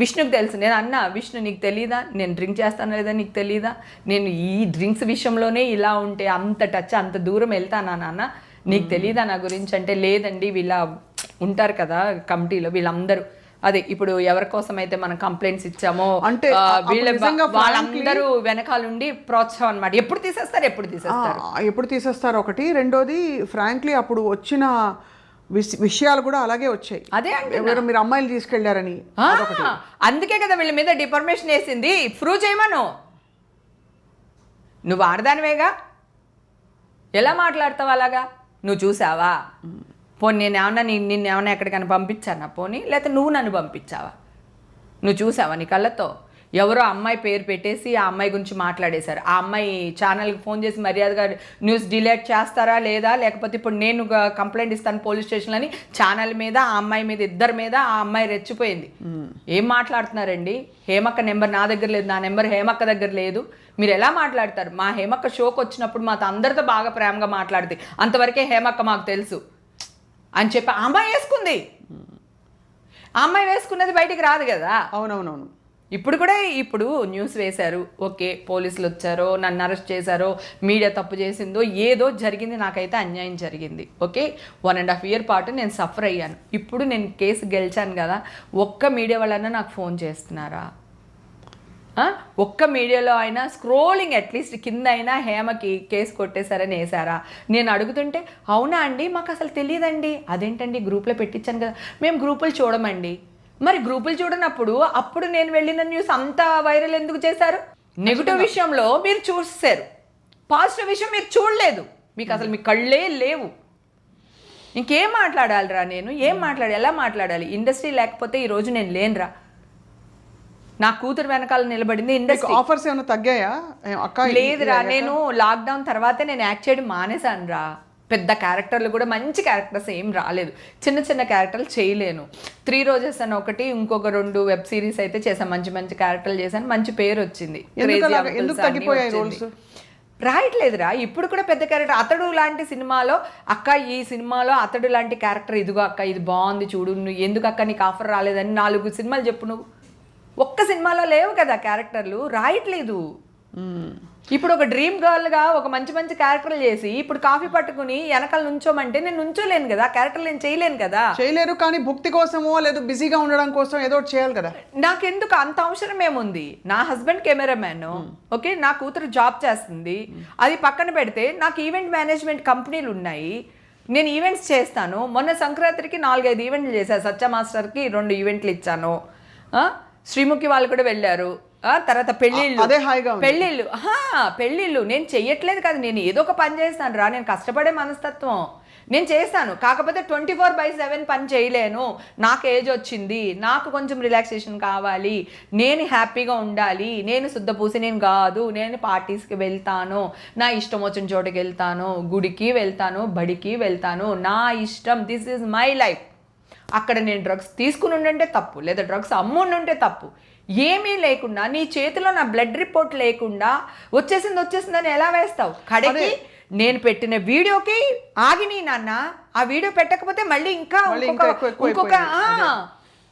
విష్ణుకి తెలుసు. నేను అన్నా, విష్ణు నీకు తెలీదా నేను డ్రింక్ చేస్తాను లేదా, నీకు తెలీదా నేను ఈ డ్రింక్స్ విషయంలోనే ఇలా ఉంటే అంత టచ్ అంత దూరం వెళ్తానా నాన్న, నీకు తెలీదా నా గురించి అంటే, లేదండి వీళ్ళ ఉంటారు కదా కమిటీలో వీళ్ళందరూ, అదే ఇప్పుడు ఎవరి కోసం అయితే మనం కంప్లైంట్స్ ఇచ్చామో అంటే వాళ్ళందరూ వెనకాలండి ప్రోత్సాహం అన్నమాట. ఎప్పుడు తీసేస్తారు ఒకటి. రెండోది ఫ్రాంక్లీ అప్పుడు వచ్చిన విషయాలు కూడా అలాగే వచ్చాయి. అదే అంటే మీరు అమ్మాయిలు తీసుకెళ్లారని, అందుకే కదా వీళ్ళ మీద డిఫర్మేషన్ వేసింది. ప్రూవ్ చేయమను, నువ్వు ఆడదానివేగా, ఎలా మాట్లాడతావు అలాగా? నువ్వు చూసావా? పోనీ నిన్నేమన్నా ఎక్కడికైనా పంపించానా? పోనీ లేకపోతే నువ్వు నన్ను పంపించావా? నువ్వు చూసావా నీ కళ్ళతో? ఎవరో అమ్మాయి పేరు పెట్టేసి ఆ అమ్మాయి గురించి మాట్లాడేశారు. ఆ అమ్మాయి ఛానల్కి ఫోన్ చేసి మర్యాదగా న్యూస్ డిలీట్ చేస్తారా లేదా, లేకపోతే ఇప్పుడు నేను కంప్లైంట్ ఇస్తాను పోలీస్ స్టేషన్లో అని ఛానల్ మీద ఆ అమ్మాయి మీద ఇద్దరి మీద ఆ అమ్మాయి రెచ్చిపోయింది. ఏం మాట్లాడుతున్నారండి? హేమక్క నెంబర్ నా దగ్గర లేదు, నా నెంబర్ హేమక్క దగ్గర లేదు, మీరు ఎలా మాట్లాడతారు? మా హేమక్క షోకి వచ్చినప్పుడు మాతో అందరితో బాగా ప్రేమగా మాట్లాడుతుంది, అంతవరకే హేమక్క మాకు తెలుసు అని చెప్పి ఆ అమ్మాయి వేసుకుంది. ఆ అమ్మాయి వేసుకున్నది బయటికి రాదు కదా. అవునవునవును. ఇప్పుడు కూడా ఇప్పుడు న్యూస్ వేశారు, ఓకే పోలీసులు వచ్చారో నన్ను అరెస్ట్ చేశారో మీడియా తప్పు చేసిందో ఏదో జరిగింది, నాకైతే అన్యాయం జరిగింది. ఓకే 1.5 year పాటు నేను సఫర్ అయ్యాను. ఇప్పుడు నేను కేసు గెలిచాను కదా, ఒక్క మీడియా వాళ్ళన్నా నాకు ఫోన్ చేస్తున్నారా? ఒక్క మీడియాలో అయినా స్క్రోలింగ్ అట్లీస్ట్ కింద అయినా హేమకి కేసు కొట్టేశారని వేసారా? నేను అడుగుతుంటే అవునా అండి మాకు అసలు తెలియదండి. అదేంటండి గ్రూప్లో పెట్టించాను కదా. మేము గ్రూపులు చూడమండి. మరి గ్రూపులు చూడనప్పుడు అప్పుడు నేను వెళ్ళిన న్యూస్ అంత వైరల్ ఎందుకు చేశారు? నెగిటివ్ విషయంలో మీరు చూసారు, పాజిటివ్ విషయం మీరు చూడలేదు. మీకు అసలు మీ కళ్ళే లేవు. ఇంకేం మాట్లాడాలిరా నేను? ఎలా మాట్లాడాలి? ఇండస్ట్రీ లేకపోతే ఈరోజు నేను లేనురా. నా కూతురు వెనకాల నిలబడింది ఇండస్ట్రీ. ఆఫర్స్ ఏమైనా తగ్గాయా అక్క? లేదురా, నేను లాక్డౌన్ తర్వాతే నేను యాక్ట్ చేయడం మానేశాను రా. పెద్ద క్యారెక్టర్లు కూడా మంచి క్యారెక్టర్స్ ఏం రాలేదు, చిన్న క్యారెక్టర్లు చేయలేను. 3 రోజెస్ అని ఒకటి, ఇంకొక 2 వెబ్ సిరీస్ అయితే చేశాను, మంచి క్యారెక్టర్లు చేశాను, మంచి పేరు వచ్చింది. రాయట్లేదురా ఇప్పుడు కూడా పెద్ద క్యారెక్టర్. అతడు లాంటి సినిమాలో అక్క ఈ సినిమాలో అతడు లాంటి క్యారెక్టర్ ఇదిగో అక్క ఇది బాగుంది చూడు, నువ్వు ఎందుకు అక్క నీకు ఆఫర్ రాలేదని 4 సినిమాలు చెప్పు. నువ్వు ఒక్క సినిమాలో లేవు కదా క్యారెక్టర్లు, రాయట్లేదు. ఇప్పుడు ఒక డ్రీమ్ గర్ల్గా ఒక మంచి క్యారెక్టర్లు చేసి ఇప్పుడు కాఫీ పట్టుకుని వెనకాల నుంచోమంటే నేను నుంచోలేను కదా, క్యారెక్టర్లు నేను చేయలేను కదా. చేయలేరు, కానీ భక్తి కోసమో లేదా బిజీగా ఉండడం కోసం ఏదో చేయాలి కదా. నాకెందుకు అంత అవసరం ఏముంది? నా హస్బెండ్ కెమెరామ్యాన్, ఓకే, నా కూతురు జాబ్ చేస్తుంది, అది పక్కన పెడితే నాకు ఈవెంట్ మేనేజ్మెంట్ కంపెనీలు ఉన్నాయి, నేను ఈవెంట్స్ చేస్తాను. మొన్న సంక్రాంతికి 4-5 ఈవెంట్లు చేశాను. సత్య మాస్టర్కి 2 ఈవెంట్లు ఇచ్చాను, శ్రీముఖి వాళ్ళు కూడా వెళ్ళారు. తర్వాత పెళ్ళిళ్ళు నేను చెయ్యట్లేదు కదా, నేను ఏదో ఒక పని చేస్తాను రా. నేను కష్టపడే మనస్తత్వం, నేను చేస్తాను, కాకపోతే 24/7 పని చేయలేను. నాకు ఏజ్ వచ్చింది, నాకు కొంచెం రిలాక్సేషన్ కావాలి, నేను హ్యాపీగా ఉండాలి, నేను శుద్ధపూసి నేను కాదు, నేను పార్టీస్కి వెళ్తాను, నా ఇష్టం వచ్చిన చోటుకి వెళ్తాను, గుడికి వెళ్తాను, బడికి వెళ్తాను, నా ఇష్టం, దిస్ ఈజ్ మై లైఫ్. అక్కడ నేను డ్రగ్స్ తీసుకుని ఉండంటే తప్పు, లేదా డ్రగ్స్ అమ్ముండుంటే తప్పు. ఏమీ లేకుండా నీ చేతిలో నా బ్లడ్ రిపోర్ట్ లేకుండా వచ్చేసిందని ఎలా వేస్తావు? కడిగి నేను పెట్టిన వీడియోకి ఆగిని నాన్న, ఆ వీడియో పెట్టకపోతే మళ్ళీ ఇంకా ఇంకొక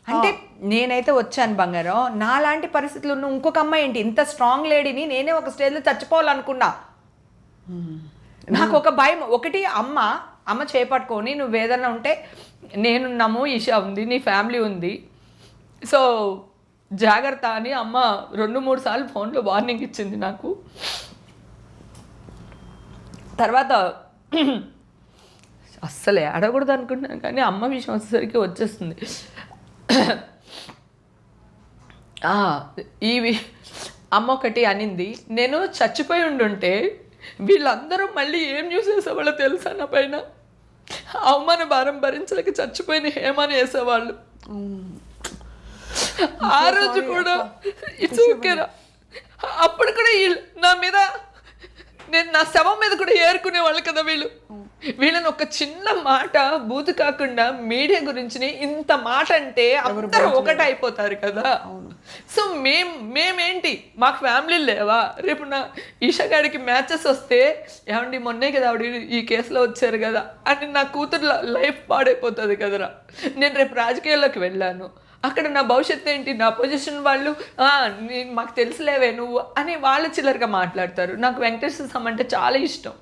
అంటే నేనైతే వచ్చాను బంగారం. నాలాంటి పరిస్థితులు ఉన్న ఇంకొక అమ్మాయి ఏంటి, ఇంత స్ట్రాంగ్ లేడీని నేనే ఒక స్టేజ్లో చచ్చిపోవాలనుకున్నా. నాకు ఒక భయం, ఒకటి అమ్మ చేపట్టుకొని నువ్వు ఏదన్నా ఉంటే నేనున్నాము, ఈషా ఉంది, నీ ఫ్యామిలీ ఉంది, సో జాగ్రత్త అని అమ్మ 2-3 సార్లు ఫోన్లో వార్నింగ్ ఇచ్చింది నాకు. తర్వాత అస్సలే అడగకూడదు అనుకుంటున్నాను, కానీ అమ్మ విషయం వచ్చేసరికి వచ్చేస్తుంది. అమ్మ ఒకటి అనింది, నేను చచ్చిపోయి ఉండుంటే వీళ్ళందరూ మళ్ళీ ఏం న్యూస్ వేసేవాళ్ళో తెలుసా నా పైన? అవమాన భారం భరించలేక చచ్చిపోయిన హేమని వేసేవాళ్ళు. ఆ రోజు కూడా ఇట్స్ ఓకేరా, అప్పుడు కూడా నా మీద, నేను నా శవం మీద కూడా ఏరుకునే వాళ్ళు కదా వీళ్ళని ఒక చిన్న మాట బూతు కాకుండా మీడియా గురించి ఇంత మాట అంటే అందరూ ఒకటి అయిపోతారు కదా. సో మేమేంటి, మాకు ఫ్యామిలీ లేవా? రేపు నా ఈషా గారికి మ్యాచెస్ వస్తే ఏమండి మొన్నే కదా ఆవిడ ఈ కేసులో వచ్చారు కదా అని నా కూతురు లైఫ్ పాడైపోతుంది కదరా. నేను రేపు రాజకీయాల్లోకి వెళ్ళాను, అక్కడ నా భవిష్యత్తు ఏంటి, నా పొజిషన్ వాళ్ళు మాకు తెలుసులేవే నువ్వు అని వాళ్ళు చిల్లరగా మాట్లాడతారు. నాకు వెంకటేశ్వర స్వామి అంటే చాలా ఇష్టం.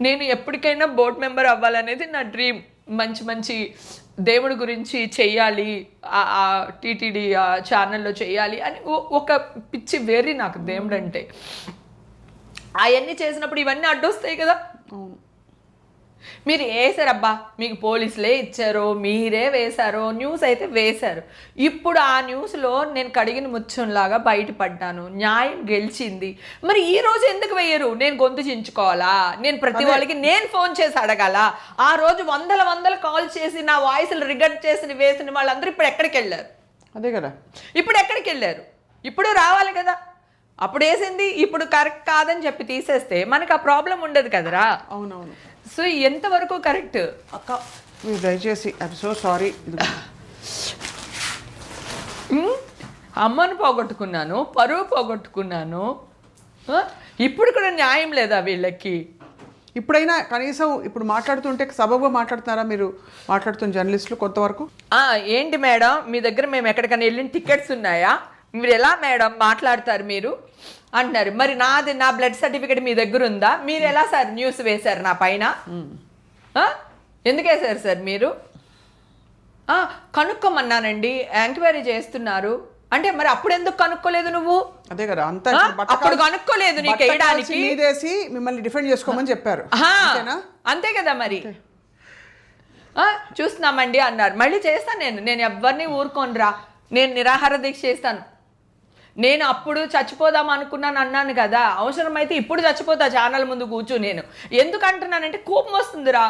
నేను ఎప్పటికైనా బోర్డ్ మెంబర్ అవ్వాలనేది నా డ్రీమ్. మంచి దేవుడి గురించి చెయ్యాలి, ఆ టీటీడీ ఛానల్లో చెయ్యాలి అని ఒక పిచ్చి వేరి నాకు దేవుడు అంటే. అవన్నీ చేసినప్పుడు ఇవన్నీ అడ్డొస్తాయి కదా. మీరు వేసారబ్బా, మీకు పోలీసులే ఇచ్చారో మీరే వేశారో, న్యూస్ అయితే వేశారు. ఇప్పుడు ఆ న్యూస్లో నేను కడిగిన ముత్యంలాగా బయటపడ్డాను, న్యాయం గెలిచింది. మరి ఈ రోజు ఎందుకు వేయరు? నేను గొంతు చించుకోవాలా? నేను ప్రతి వాళ్ళకి నేను ఫోన్ చేసి అడగాల? ఆ రోజు వందల కాల్ చేసి నా వాయిస్లు రికార్డ్ చేసి వేసిన వాళ్ళందరూ ఇప్పుడు ఎక్కడికి వెళ్ళారు? అదే కదా, ఇప్పుడు ఎక్కడికి వెళ్ళారు? ఇప్పుడు రావాలి కదా. అప్పుడు వేసింది ఇప్పుడు కరెక్ట్ కాదని చెప్పి తీసేస్తే మనకు ఆ ప్రాబ్లం ఉండదు కదరా. అవునవును. సో ఎంతవరకు కరెక్ట్ అక్క? మీరు దయచేసి ఐఎమ్ సో సారీ. అమ్మను పోగొట్టుకున్నాను, పరువు పోగొట్టుకున్నాను, ఇప్పుడు కూడా న్యాయం లేదా వీళ్ళకి? ఇప్పుడైనా కనీసం ఇప్పుడు మాట్లాడుతుంటే సబబుగా మాట్లాడుతున్నారా మీరు? మాట్లాడుతున్న జర్నలిస్టులు కొంతవరకు ఏంటి మేడం మీ దగ్గర మేము ఎక్కడికైనా వెళ్ళిన టికెట్స్ ఉన్నాయా, మీరు ఎలా మేడం మాట్లాడతారు మీరు అంటున్నారు. మరి నా బ్లడ్ సర్టిఫికేట్ మీ దగ్గర ఉందా? మీరు ఎలా సార్ న్యూస్ వేశారు నా పైన? ఎందుకు వేశారు సార్ మీరు? కనుక్కోమన్నానండి, ఎంక్వైరీ చేస్తున్నారు అంటే మరి అప్పుడు ఎందుకు కనుక్కోలేదు నువ్వు? అదే కదా, అంతా అప్పుడు కనుక్కోలేదు నీకు వేయడానికి, మిమ్మల్ని డిఫెండ్ చేసుకోమని చెప్పారు అంతే కదా. మరి చూస్తున్నామండి అన్నారు, మళ్ళీ చేస్తాను నేను ఎవరిని ఊరుకోనరా, నేను నిరాహార దీక్ష చేస్తాను. నేను అప్పుడు చచ్చిపోదాం అనుకున్నాను అన్నాను కదా, అవసరమైతే ఇప్పుడు చచ్చిపోతా ఛానల్ ముందు కూర్చో. నేను ఎందుకు అంటున్నానంటే కోపం వస్తుందిరా.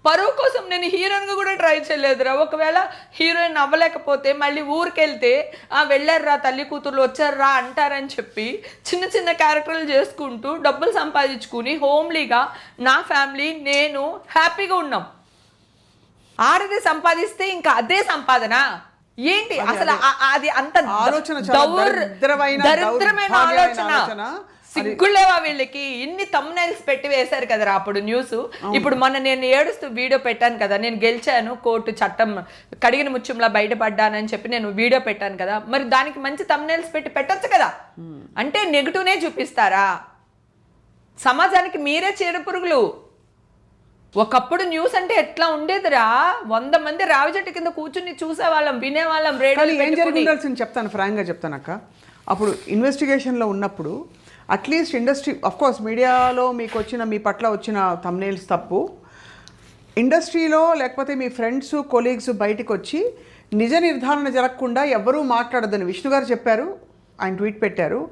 పరువు కోసం నేను హీరోయిన్గా కూడా ట్రై చేయలేదురా. ఒకవేళ హీరోయిన్ అవ్వలేకపోతే మళ్ళీ ఊరికెళ్తే వెళ్ళారురా తల్లి కూతుర్లు వచ్చారురా అంటారని చెప్పి చిన్న క్యారెక్టర్లు చేసుకుంటూ డబ్బులు సంపాదించుకుని హోమ్లీగా నా ఫ్యామిలీ నేను హ్యాపీగా ఉన్నాం. ఆడది సంపాదిస్తే ఇంకా అదే సంపాదన ఏంటి అసలు? అది అంత దరిద్రమైన ఆలోచన. సిగ్గులేవా వీళ్ళకి? ఇన్ని తమ్నైల్స్ పెట్టి వేశారు కదరా అప్పుడు న్యూస్. ఇప్పుడు నేను ఏడుస్తూ వీడియో పెట్టాను కదా, నేను గెలిచాను, కోర్టు చట్టం కడిగిన ముత్యంలా బయటపడ్డానని చెప్పి నేను వీడియో పెట్టాను కదా, మరి దానికి మంచి తమ్నైల్స్ పెట్టి పెట్టొచ్చు కదా. అంటే నెగిటివ్నే చూపిస్తారా? సమాజానికి మీరే చీడపురుగులు. ఒకప్పుడు న్యూస్ అంటే ఎట్లా ఉండేదిరా, 100 మంది రావి చెట్టు కింద కూర్చుని చూసేవాళ్ళం, వినేవాళ్ళం. ఏం జరిగిందాల్సింది చెప్తాను, ఫ్రాంక్గా చెప్తాను అక్క. అప్పుడు ఇన్వెస్టిగేషన్లో ఉన్నప్పుడు అట్లీస్ట్ ఇండస్ట్రీ, అఫ్కోర్స్ మీడియాలో మీకు వచ్చిన మీ పట్ల వచ్చిన థంబ్నెయిల్స్ తప్పు, ఇండస్ట్రీలో లేకపోతే మీ ఫ్రెండ్స్ కొలీగ్స్ బయటకు వచ్చి నిజ నిర్ధారణ జరగకుండా ఎవరూ మాట్లాడొద్దని విష్ణు గారు చెప్పారు, ఆయన ట్వీట్ పెట్టారు.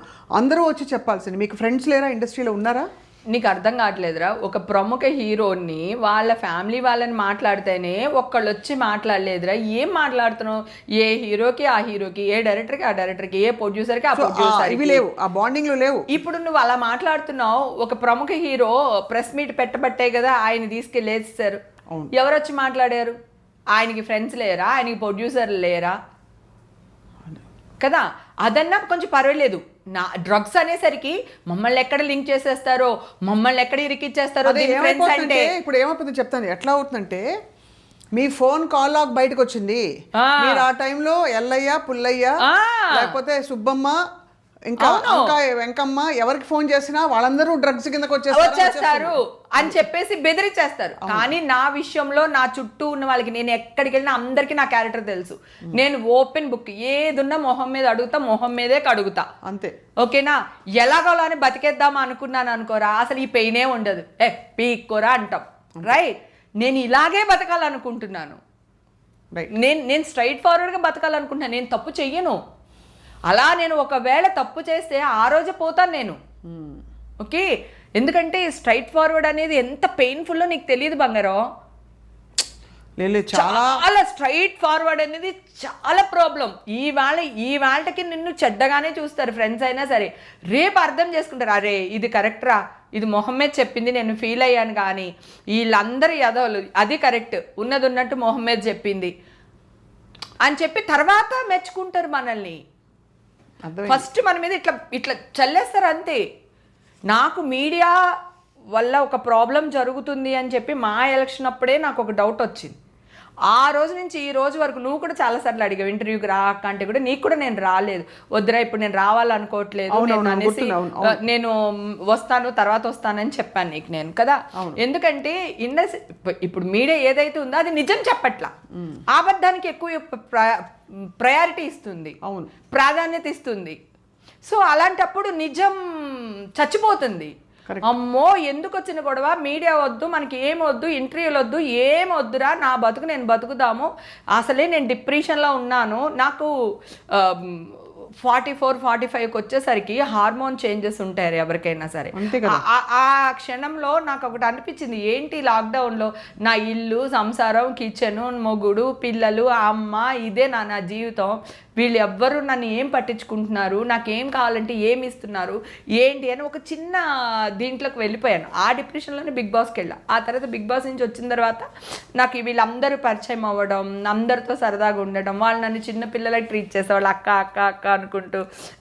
అందరూ వచ్చి చెప్పాల్సింది. మీకు ఫ్రెండ్స్ లేరా ఇండస్ట్రీలో ఉన్నారా? నీకు అర్థం కావట్లేదురా, ఒక ప్రముఖ హీరోని వాళ్ళ ఫ్యామిలీ వాళ్ళని మాట్లాడితేనే ఒక్కళ్ళు వచ్చి మాట్లాడలేదురా. ఏం మాట్లాడుతున్నావు? ఏ హీరోకి ఆ హీరోకి, ఏ డైరెక్టర్కి ఆ డైరెక్టర్కి, ఏ ప్రొడ్యూసర్కి ఆ ప్రొడ్యూసర్, ఇవి లేవు, ఆ బాండింగ్లు లేవు. ఇప్పుడు నువ్వు అలా మాట్లాడుతున్నావు. ఒక ప్రముఖ హీరో ప్రెస్ మీట్ పెట్టబట్టే కదా ఆయన తీసుకెళ్ళేస్తారు. ఎవరు వచ్చి మాట్లాడారు? ఆయనకి ఫ్రెండ్స్ లేరా? ఆయనకి ప్రొడ్యూసర్లు లేరా? కదా, అదన్నా కొంచెం పర్వాలేదు. నా డ్రగ్స్ అనేసరికి మమ్మల్ని ఎక్కడ లింక్ చేసేస్తారో, మమ్మల్ని ఎక్కడ ఇరికిచ్చేస్తారో. అంటే ఇప్పుడు ఏమైపోతుంది చెప్తాను. ఎట్లా అవుతుందంటే, మీ ఫోన్ కాల్ లాగ్ బయటకు వచ్చింది, మీరు ఆ టైంలో ఎల్లయ్య, పుల్లయ్య, లేకపోతే సుబ్బమ్మ, ఇంకా వెంకమ్మ, ఎవరికి ఫోన్ చేసినా వాళ్ళందరూ డ్రగ్స్ కిందకి వచ్చేస్తారు అని చెప్పేసి బెదిరించేస్తారు. కానీ నా విషయంలో నా చుట్టూ ఉన్న వాళ్ళకి, నేను ఎక్కడికి వెళ్ళినా అందరికీ నా క్యారెక్టర్ తెలుసు. నేను ఓపెన్ బుక్, ఏదున్నా మొహం మీద అడుగుతా, మొహం మీదే కడుగుతా, అంతే. ఓకేనా? ఎలాగోలా అని బతికేద్దామా అనుకున్నాను అనుకోరా, అసలు ఈ పెయినే ఉండదు. పీక్కోరా అంటాం, రైట్? నేను ఇలాగే బతకాలనుకుంటున్నాను. నేను స్ట్రైట్ ఫార్వర్డ్గా బతకాలనుకుంటున్నాను. నేను తప్పు చెయ్యను. అలా నేను ఒకవేళ తప్పు చేస్తే ఆ రోజే పోతాను నేను. ఓకే, ఎందుకంటే స్ట్రైట్ ఫార్వర్డ్ అనేది ఎంత పెయిన్ఫుల్లో నీకు తెలియదు బంగారం. చాలా స్ట్రైట్ ఫార్వర్డ్ అనేది చాలా ప్రాబ్లం. ఈ వాళ్ళకి నిన్ను చెడ్డగానే చూస్తారు ఫ్రెండ్స్ అయినా సరే. రేపు అర్థం చేసుకుంటారు, అరే ఇది కరెక్ట్రా, ఇది మొహమ్మద్ చెప్పింది, నేను ఫీల్ అయ్యాను. కానీ వీళ్ళందరూ యదవులు, అది కరెక్ట్, ఉన్నది ఉన్నట్టు మొహమ్మద్ చెప్పింది అని చెప్పి తర్వాత మెచ్చుకుంటారు మనల్ని. ఫస్ట్ మన మీద ఇట్లా ఇట్లా చల్లేస్తారు అంతే. నాకు మీడియా వల్ల ఒక ప్రాబ్లం జరుగుతుంది అని చెప్పి మా ఎలక్షన్ అప్పుడే నాకు ఒక డౌట్ వచ్చింది. ఆ రోజు నుంచి ఈ రోజు వరకు నువ్వు కూడా చాలాసార్లు అడిగావు ఇంటర్వ్యూకి రా అంటే కూడా, నీకు కూడా నేను రాలేదు. వద్దురా ఇప్పుడు నేను రావాలనుకోవట్లేదు అనేసి నేను వస్తాను తర్వాత వస్తానని చెప్పాను నీకు నేను కదా. ఎందుకంటే ఇప్పుడు మీడియా ఏదైతే ఉందో అది నిజం చెప్పట్లా, అబద్ధానికి ఎక్కువ ప్రయారిటీ ఇస్తుంది, ప్రాధాన్యత ఇస్తుంది. సో అలాంటప్పుడు నిజం చచ్చిపోతుంది. అమ్మో ఎందుకు వచ్చిన గొడవ, మీడియా వద్దు, మనకి ఏం వద్దు, ఇంటర్వ్యూలు వద్దు, ఏం వద్దురా, నా బతుకు నేను బతుకుదాము. అసలే నేను డిప్రెషన్లో ఉన్నాను. నాకు 44-45కి వచ్చేసరికి హార్మోన్ చేంజెస్ ఉంటారు ఎవరికైనా సరే. ఆ క్షణంలో నాకు ఒకటి అనిపించింది, ఏంటి లాక్డౌన్లో నా ఇల్లు, సంసారం, కిచెను, మొగుడు, పిల్లలు, అమ్మ, ఇదే నా జీవితం. వీళ్ళు ఎవ్వరు నన్ను ఏం పట్టించుకుంటున్నారు, నాకేం కావాలంటే ఏమి ఇస్తున్నారు ఏంటి అని ఒక చిన్న దీంట్లోకి వెళ్ళిపోయాను. ఆ డిప్రెషన్లోనే బిగ్ బాస్కి వెళ్ళా. ఆ తర్వాత బిగ్ బాస్ నుంచి వచ్చిన తర్వాత నాకు వీళ్ళందరూ పరిచయం అవ్వడం, అందరితో సరదాగా ఉండడం, వాళ్ళు నన్ను చిన్న పిల్లలకి ట్రీట్ చేసేవాళ్ళు, అక్క అక్క అక్క అనుకుంటూ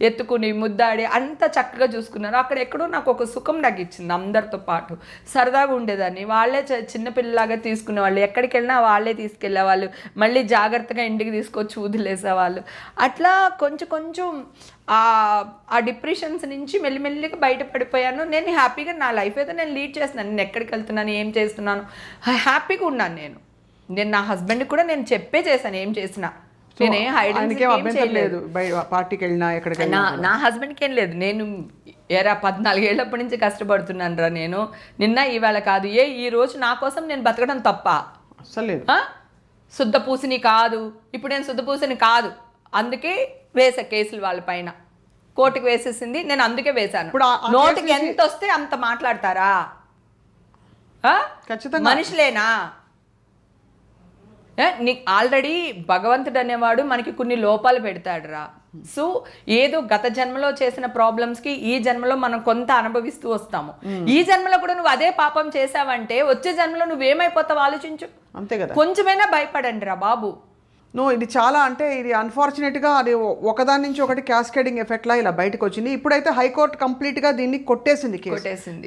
ఎత్తుకుని ముద్దాడి అంత చక్కగా చూసుకున్నారు. అక్కడ ఎక్కడో నాకు ఒక సుఖం నాకు ఇచ్చింది. అందరితో పాటు సరదాగా ఉండేదాన్ని. వాళ్ళే చిన్నపిల్లలాగా తీసుకునేవాళ్ళు, ఎక్కడికి వెళ్ళినా వాళ్ళే తీసుకెళ్ళేవాళ్ళు, మళ్ళీ జాగ్రత్తగా ఇంటికి తీసుకొచ్చి వదిలేసేవాళ్ళు. అట్లా కొంచెం ఆ డిప్రెషన్స్ నుంచి మెల్లిమెల్లిగా బయటపడిపోయాను. నేను హ్యాపీగా నా లైఫ్ అయితే నేను లీడ్ చేస్తున్నాను. నేను ఎక్కడికి వెళ్తున్నాను, ఏం చేస్తున్నాను, హ్యాపీగా ఉన్నాను. నేను నా హస్బెండ్కి కూడా నేను చెప్పే చేశాను ఏం చేసినా. నేనే పార్టీకి వెళ్ళినా ఎక్కడికి వెళ్ళినా నా హస్బెండ్కి ఏం లేదు. నేను 14 ఏళ్ళప్పటి నుంచి కష్టపడుతున్నాను రా. నేను నిన్న ఇవాళ కాదు, ఈ రోజు నా కోసం నేను బతకడం తప్ప అసలు లేదు. శుద్ధ పూసిని కాదు, ఇప్పుడు నేను శుద్ధ పూసిని కాదు, అందుకే వేసా కేసులు వాళ్ళ పైన, కోర్టుకు వేసేసింది. నేను అందుకే వేశాను. నోటికి ఎంత వస్తే అంత మాట్లాడతారా? మనుషులేనా? నీకు ఆల్రెడీ భగవంతుడు అనేవాడు మనకి కొన్ని లోపాలు పెడతాడు రా. సో ఏదో గత జన్మలో చేసిన ప్రాబ్లమ్స్కి ఈ జన్మలో మనం కొంత అనుభవిస్తూ వస్తాము. ఈ జన్మలో కూడా నువ్వు అదే పాపం చేసావంటే వచ్చే జన్మలో నువ్వేమైపోతావు ఆలోచించు. అంతే కదా. కొంచెమైనా భయపడండి రా బాబు. ఇది చాలా అంటే ఇది అన్ఫార్చునేట్గా అది ఒకదాని నుంచి ఒకటి క్యాస్కేడింగ్ ఎఫెక్ట్ లా ఇలా బయటకు వచ్చింది. ఇప్పుడైతే హైకోర్టు కంప్లీట్ గా దీన్ని కొట్టేసింది.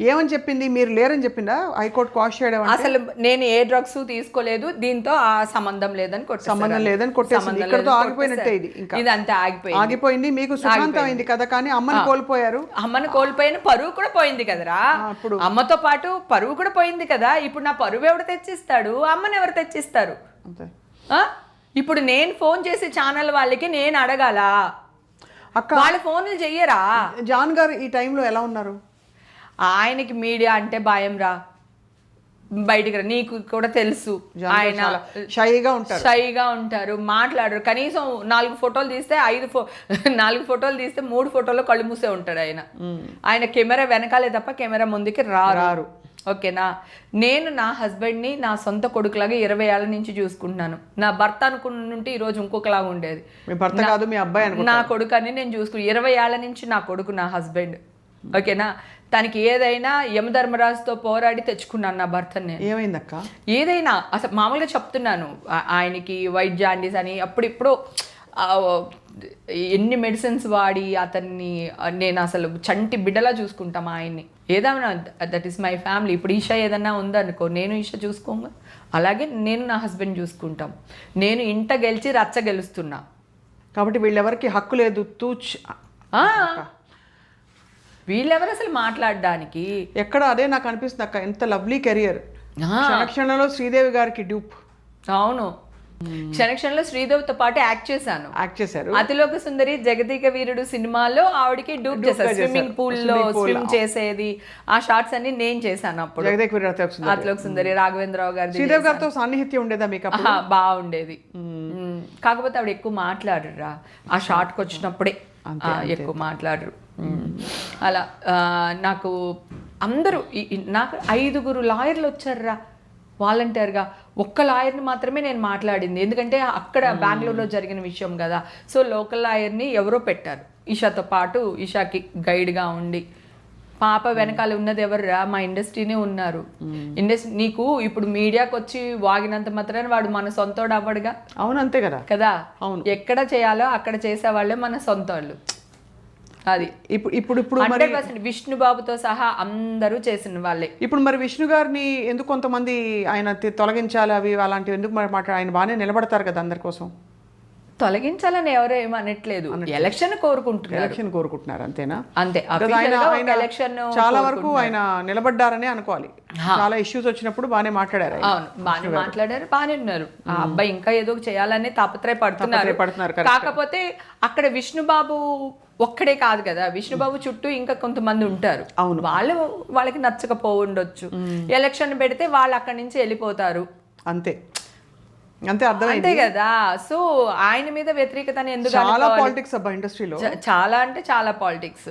ఏమని చెప్పింది? మీరు లేరని చెప్పిందా హైకోర్టు క్వాష్ చేయడం? అసలు నేను ఏ డ్రగ్స్ తీసుకోలేదు, దీంతో ఆ సంబంధం లేదని కొట్టేసింది. ఇక్కడతో ఆగిపోయినట్టే. ఇది అంతే ఆగిపోయింది. మీకు సుఖాంతం అయింది కదా, కానీ అమ్మని కోల్పోయారు. అమ్మని కోల్పోయిన పరువు కూడా పోయింది కదరా. ఇప్పుడు అమ్మతో పాటు పరువు కూడా పోయింది కదా. ఇప్పుడు నా పరువు ఎవరు తెచ్చిస్తాడు? అమ్మని ఎవరు తెచ్చిస్తారు? అంతే. ఇప్పుడు నేను ఫోన్ చేసి ఛానల్ వాళ్ళకి నేను అడగాల, అక్క వాళ్ళ ఫోన్లు చెయ్యరా? జాన్ గారు ఈ టైంలో ఎలా ఉన్నారు? ఆయనకి మీడియా అంటే భయం రా. బయటికి నీకు కూడా తెలుసు ఆయన షైగా ఉంటారు, మాట్లాడరు. కనీసం 4 ఫోటోలు తీస్తే 4 ఫోటోలు తీస్తే 3 ఫోటోలో కళ్ళు మూసే ఉంటాడు ఆయన కెమెరా వెనకాలే తప్ప కెమెరా ముందుకి రారు. ఓకేనా, నేను నా హస్బెండ్ని నా సొంత కొడుకులాగా 20 ఏళ్ల నుంచి చూసుకుంటున్నాను. నా భర్త అనుకుంటుంటే ఈరోజు ఇంకొకలాగా ఉండేది. నా కొడుకు అని నేను చూసుకుని 20 ఏళ్ల నుంచి నా కొడుకు, నా హస్బెండ్. ఓకేనా, తనకి ఏదైనా యమధర్మరాజుతో పోరాడి తెచ్చుకున్నాను నా భర్తని నేను. ఏమైందక్క? ఏదైనా అసలు మామూలుగా చెప్తున్నాను, ఆయనకి వైట్ జాండీస్ అని అప్పుడిప్పుడు ఎన్ని మెడిసిన్స్ వాడి అతన్ని నేను అసలు చంటి బిడ్డలా చూసుకుంటాం ఆయన్ని. ఏదైనా దట్ ఈస్ మై ఫ్యామిలీ. ఇప్పుడు ఈషా ఏదన్నా ఉందనుకో, నేను ఈషా చూసుకోగా అలాగే నేను నా హస్బెండ్ చూసుకుంటాం. నేను ఇంట గెలిచి రచ్చ గెలుస్తున్నా కాబట్టి వీళ్ళెవరికి హక్కు లేదు. వీళ్ళెవరు అసలు మాట్లాడడానికి? ఎక్కడ అదే నాకు అనిపిస్తుంది అక్క, ఎంత లవ్లీ కెరియర్. క్షణక్షణలో శ్రీదేవి గారికి డ్యూప్. అవును, క్షణక్షణలో శ్రీదేవితో పాటు యాక్ట్ చేశారు. అతిలోక సుందరి, జగదీక వీరుడు సినిమాలో ఆవిడకి డూప్ చేశారు. స్విమ్మింగ్ పూల్ లో స్విమ్ చేసేది, ఆ షార్ట్స్ అన్ని నేను చేశాను అప్పుడు. అతిలోక సుందరి రాఘవేంద్రరావు గారి. శ్రీదేవి గారితో సాన్నిహిత్యం ఉండేదా మీకు? బాగుండేది. కాకపోతే ఆవిడ ఎక్కువ మాట్లాడరురా, ఆ షార్ట్కి వచ్చినప్పుడే ఎక్కువ మాట్లాడరు. అలా నాకు అందరూ నాకు 5 లాయర్లు వచ్చారురా వాలంటీర్గా. ఒక్క లాయర్ని మాత్రమే నేను మాట్లాడింది, ఎందుకంటే అక్కడ బెంగళూరులో జరిగిన విషయం కదా. సో లోకల్ లాయర్ని ఎవరో పెట్టారు ఈషాతో పాటు, ఈషాకి గైడ్గా ఉండి. పాప వెనకాల ఉన్నది ఎవర్రా? మా ఇండస్ట్రీనే ఉన్నారు. ఇండస్ట్రీ నీకు ఇప్పుడు మీడియాకి వచ్చి వాగినంత మాత్రాన వాడు మన సొంతోడు అవ్వడుగా. అవును, అంతే కదా కదా. ఎక్కడ చేయాలో అక్కడ చేసేవాళ్ళే మన సొంత వాళ్ళు. అది ఇప్పుడు 100% విష్ణుబాబుతో సహా అందరూ చేసిన వాళ్ళే. ఇప్పుడు మరి విష్ణు గారిని ఎందుకు కొంతమంది ఆయన తొలగించాలి అవి అలాంటివి ఎందుకు మరి ఆయన బాగానే నిలబడతారు కదా అందరి కోసం? తొలగించాలని ఎవరో ఏమో అనట్లేదు, ఎలక్షన్ కోరుకుంటున్నారు అంతేనా? అంతే. చాలా వరకు ఆయన నిలబడ్డారనే అనుకోవాలి. చాలా ఇష్యూస్ వచ్చినప్పుడు బాగానే మాట్లాడారు. అవును, బాగానే మాట్లాడారు, బాగానే ఉన్నారు. ఆ అబ్బాయి ఇంకా ఏదో చేయాలని తాపత్రయపడుతున్నారు. కాకపోతే అక్కడ విష్ణుబాబు ఒక్కడే కాదు కదా, విష్ణుబాబు చుట్టూ ఇంకా కొంతమంది ఉంటారు. అవును, వాళ్ళకి నచ్చకపోవచ్చు. ఎలక్షన్ పెడితే వాళ్ళు అక్కడి నుంచి వెళ్ళిపోతారు. అంతే అర్థమైంది కదా. సో ఆయన మీద వ్యతిరేకత ఎందుకు? చాలా పాలిటిక్స్ అబ్బా ఇండస్ట్రీలో, చాలా అంటే చాలా పాలిటిక్స్.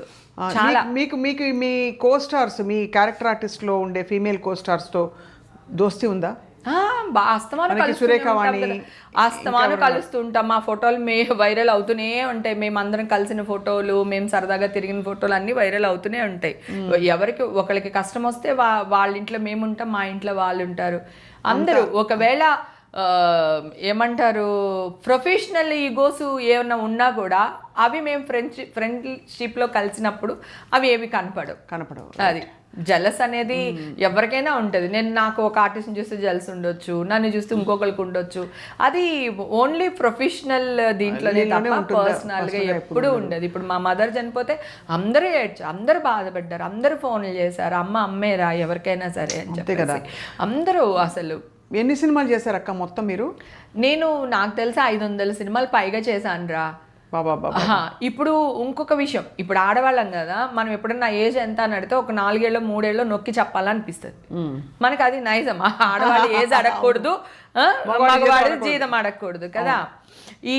మీకు మీ కో స్టార్స్, మీ క్యారెక్టర్ ఆర్టిస్ట్ లో ఉండే ఫీమేల్ కో స్టార్స్ తో దోస్తీ ఉందా? అస్తమాను కలుస్తుంటాం. మా ఫోటోలు వైరల్ అవుతూనే ఉంటాయి. మేమందరం కలిసిన ఫోటోలు, మేము సరదాగా తిరిగిన ఫోటోలు అన్ని వైరల్ అవుతూనే ఉంటాయి. ఎవరికి ఒకరికి కష్టం వస్తే వాళ్ళ ఇంట్లో మేము ఉంటాం, మా ఇంట్లో వాళ్ళు ఉంటారు. అందరూ ఒకవేళ ఏమంటారు ప్రొఫెషనల్ ఈగోస్ ఏమన్నా ఉన్నా కూడా అవి మేము ఫ్రెండ్షిప్లో కలిసినప్పుడు అవి ఏవి కనపడవు. అది జలస్ అనేది ఎవరికైనా ఉంటుంది. నాకు ఒక ఆర్టిస్ట్ని చూస్తే జలస్ ఉండొచ్చు, నన్ను చూస్తే ఇంకొకరికి ఉండొచ్చు. అది ఓన్లీ ప్రొఫెషనల్ దీంట్లోనే తప్ప పర్సనల్గా ఎప్పుడూ ఉండదు. ఇప్పుడు మా మదర్ చనిపోతే అందరూ బాధపడ్డారు, అందరూ ఫోన్లు చేశారు, అమ్మేరా ఎవరికైనా సరే అని చెప్పి అందరూ. అసలు ఎన్ని సినిమాలు చేశారు అక్క మొత్తం మీరు? నాకు తెలిసి 500 సినిమాలు పైగా చేశాను రా. ఇప్పుడు ఇంకొక విషయం, ఇప్పుడు ఆడవాళ్ళం కదా, మనం ఎప్పుడన్నా ఏజ్ ఎంత అని అడిగితే ఒక 4 ఏళ్ళు 3 ఏళ్ళు నొక్కి చెప్పాలనిపిస్తుంది మనకి. అది నైజం. ఆడవాళ్ళు ఏజ్ అడగకూడదు, మగవాడు జీతం అడగకూడదు కదా. ఈ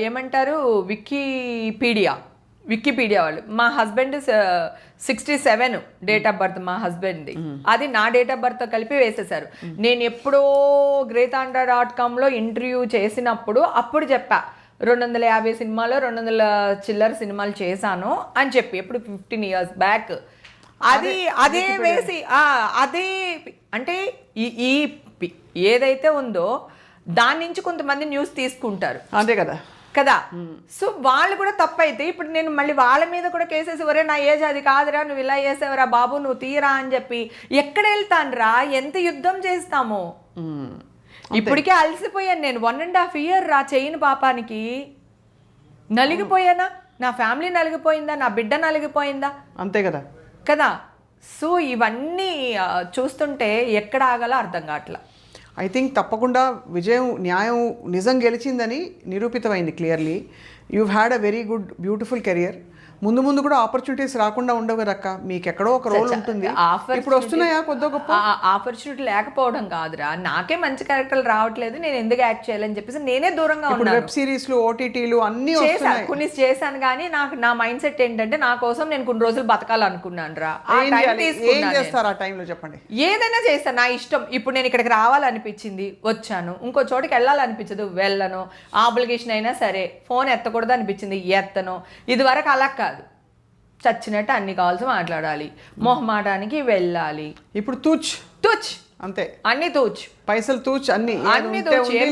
ఏమంటారు వికీపీడియా వాళ్ళు, మా హస్బెండ్ 67 డేట్ ఆఫ్ బర్త్ మా హస్బెండ్ది. అది నా డేట్ ఆఫ్ బర్త్ కలిపి వేసేసారు. నేను ఎప్పుడో greathanda.comలో ఇంటర్వ్యూ చేసినప్పుడు అప్పుడు చెప్పా 250 సినిమాలో 200 చిల్లర సినిమాలు చేశాను అని చెప్పి, ఎప్పుడు 15 years బ్యాక్. అదే వేసి అదే అంటే ఈ ఏదైతే ఉందో దాని నుంచి కొంతమంది న్యూస్ తీసుకుంటారు. అంతే కదా. సో వాళ్ళు కూడా తప్పైతే ఇప్పుడు నేను మళ్ళీ వాళ్ళ మీద కూడా కేసేసి, వరే నా ఏజ్ అది కాదురా, నువ్వు ఇలా చేసావురా బాబు, నువ్వు తీరా అని చెప్పి ఎక్కడ వెళ్తాను రా? ఎంత యుద్ధం చేస్తాము? ఇప్పటికే అలసిపోయాను నేను. 1.5 year రా చేయని పాపానికి నలిగిపోయానా? నా ఫ్యామిలీ నలిగిపోయిందా? నా బిడ్డ నలిగిపోయిందా? అంతే కదా. సో ఇవన్నీ చూస్తుంటే ఎక్కడ ఆగాలో అర్థం కావట్లా. ఐ థింక్ తప్పకుండా విజయం, న్యాయం, నిజం గెలిచిందని నిరూపితమైంది clearly. You had a very good beautiful career. ముందు ముందు కూడా ఆపర్చునిటీస్ రాకుండా ఉండవు కదక్క, మీకు ఎక్కడో ఒక రోల్ ఉంటుంది. ఇప్పుడు వస్తున్నాయా కొద్ది గొప్ప? ఆపర్చునిటీ లేకపోవడం కాదురా, నాకే మంచి క్యారెక్టర్లు రావట్లేదు, నేను ఎందుకు యాక్ట్ చేయాలని చెప్పేసి నేనే దూరంగా ఉన్నాను. వెబ్ సిరీస్లు, ఓటీటీలు అన్ని కొన్ని చేశాను కానీ నాకు నా మైండ్ సెట్ ఏంటంటే నా కోసం నేను కొన్ని రోజులు బతకాలనుకున్నాను రా. ఏం చేస్తారు ఆ టైంలో చెప్పండి? ఏదైనా చేస్తాను, నా ఇష్టం. ఇప్పుడు నేను ఇక్కడికి రావాలనిపించింది వచ్చాను, ఇంకో చోటికి వెళ్ళాలనిపించదు వెళ్ళను, ఆబ్లిగేషన్ అయినా సరే ఫోన్ ఎత్తకూడదు అనిపించింది ఎత్తను. ఇది వరకు అలా కాదు, చచ్చినట్టు అన్ని కాల్స్ మాట్లాడాలి, మొహమాటానికి వెళ్ళాలి. ఇప్పుడు తూచ్ అంతే, అన్ని తూచ్, పైసలు తూచ్, అన్ని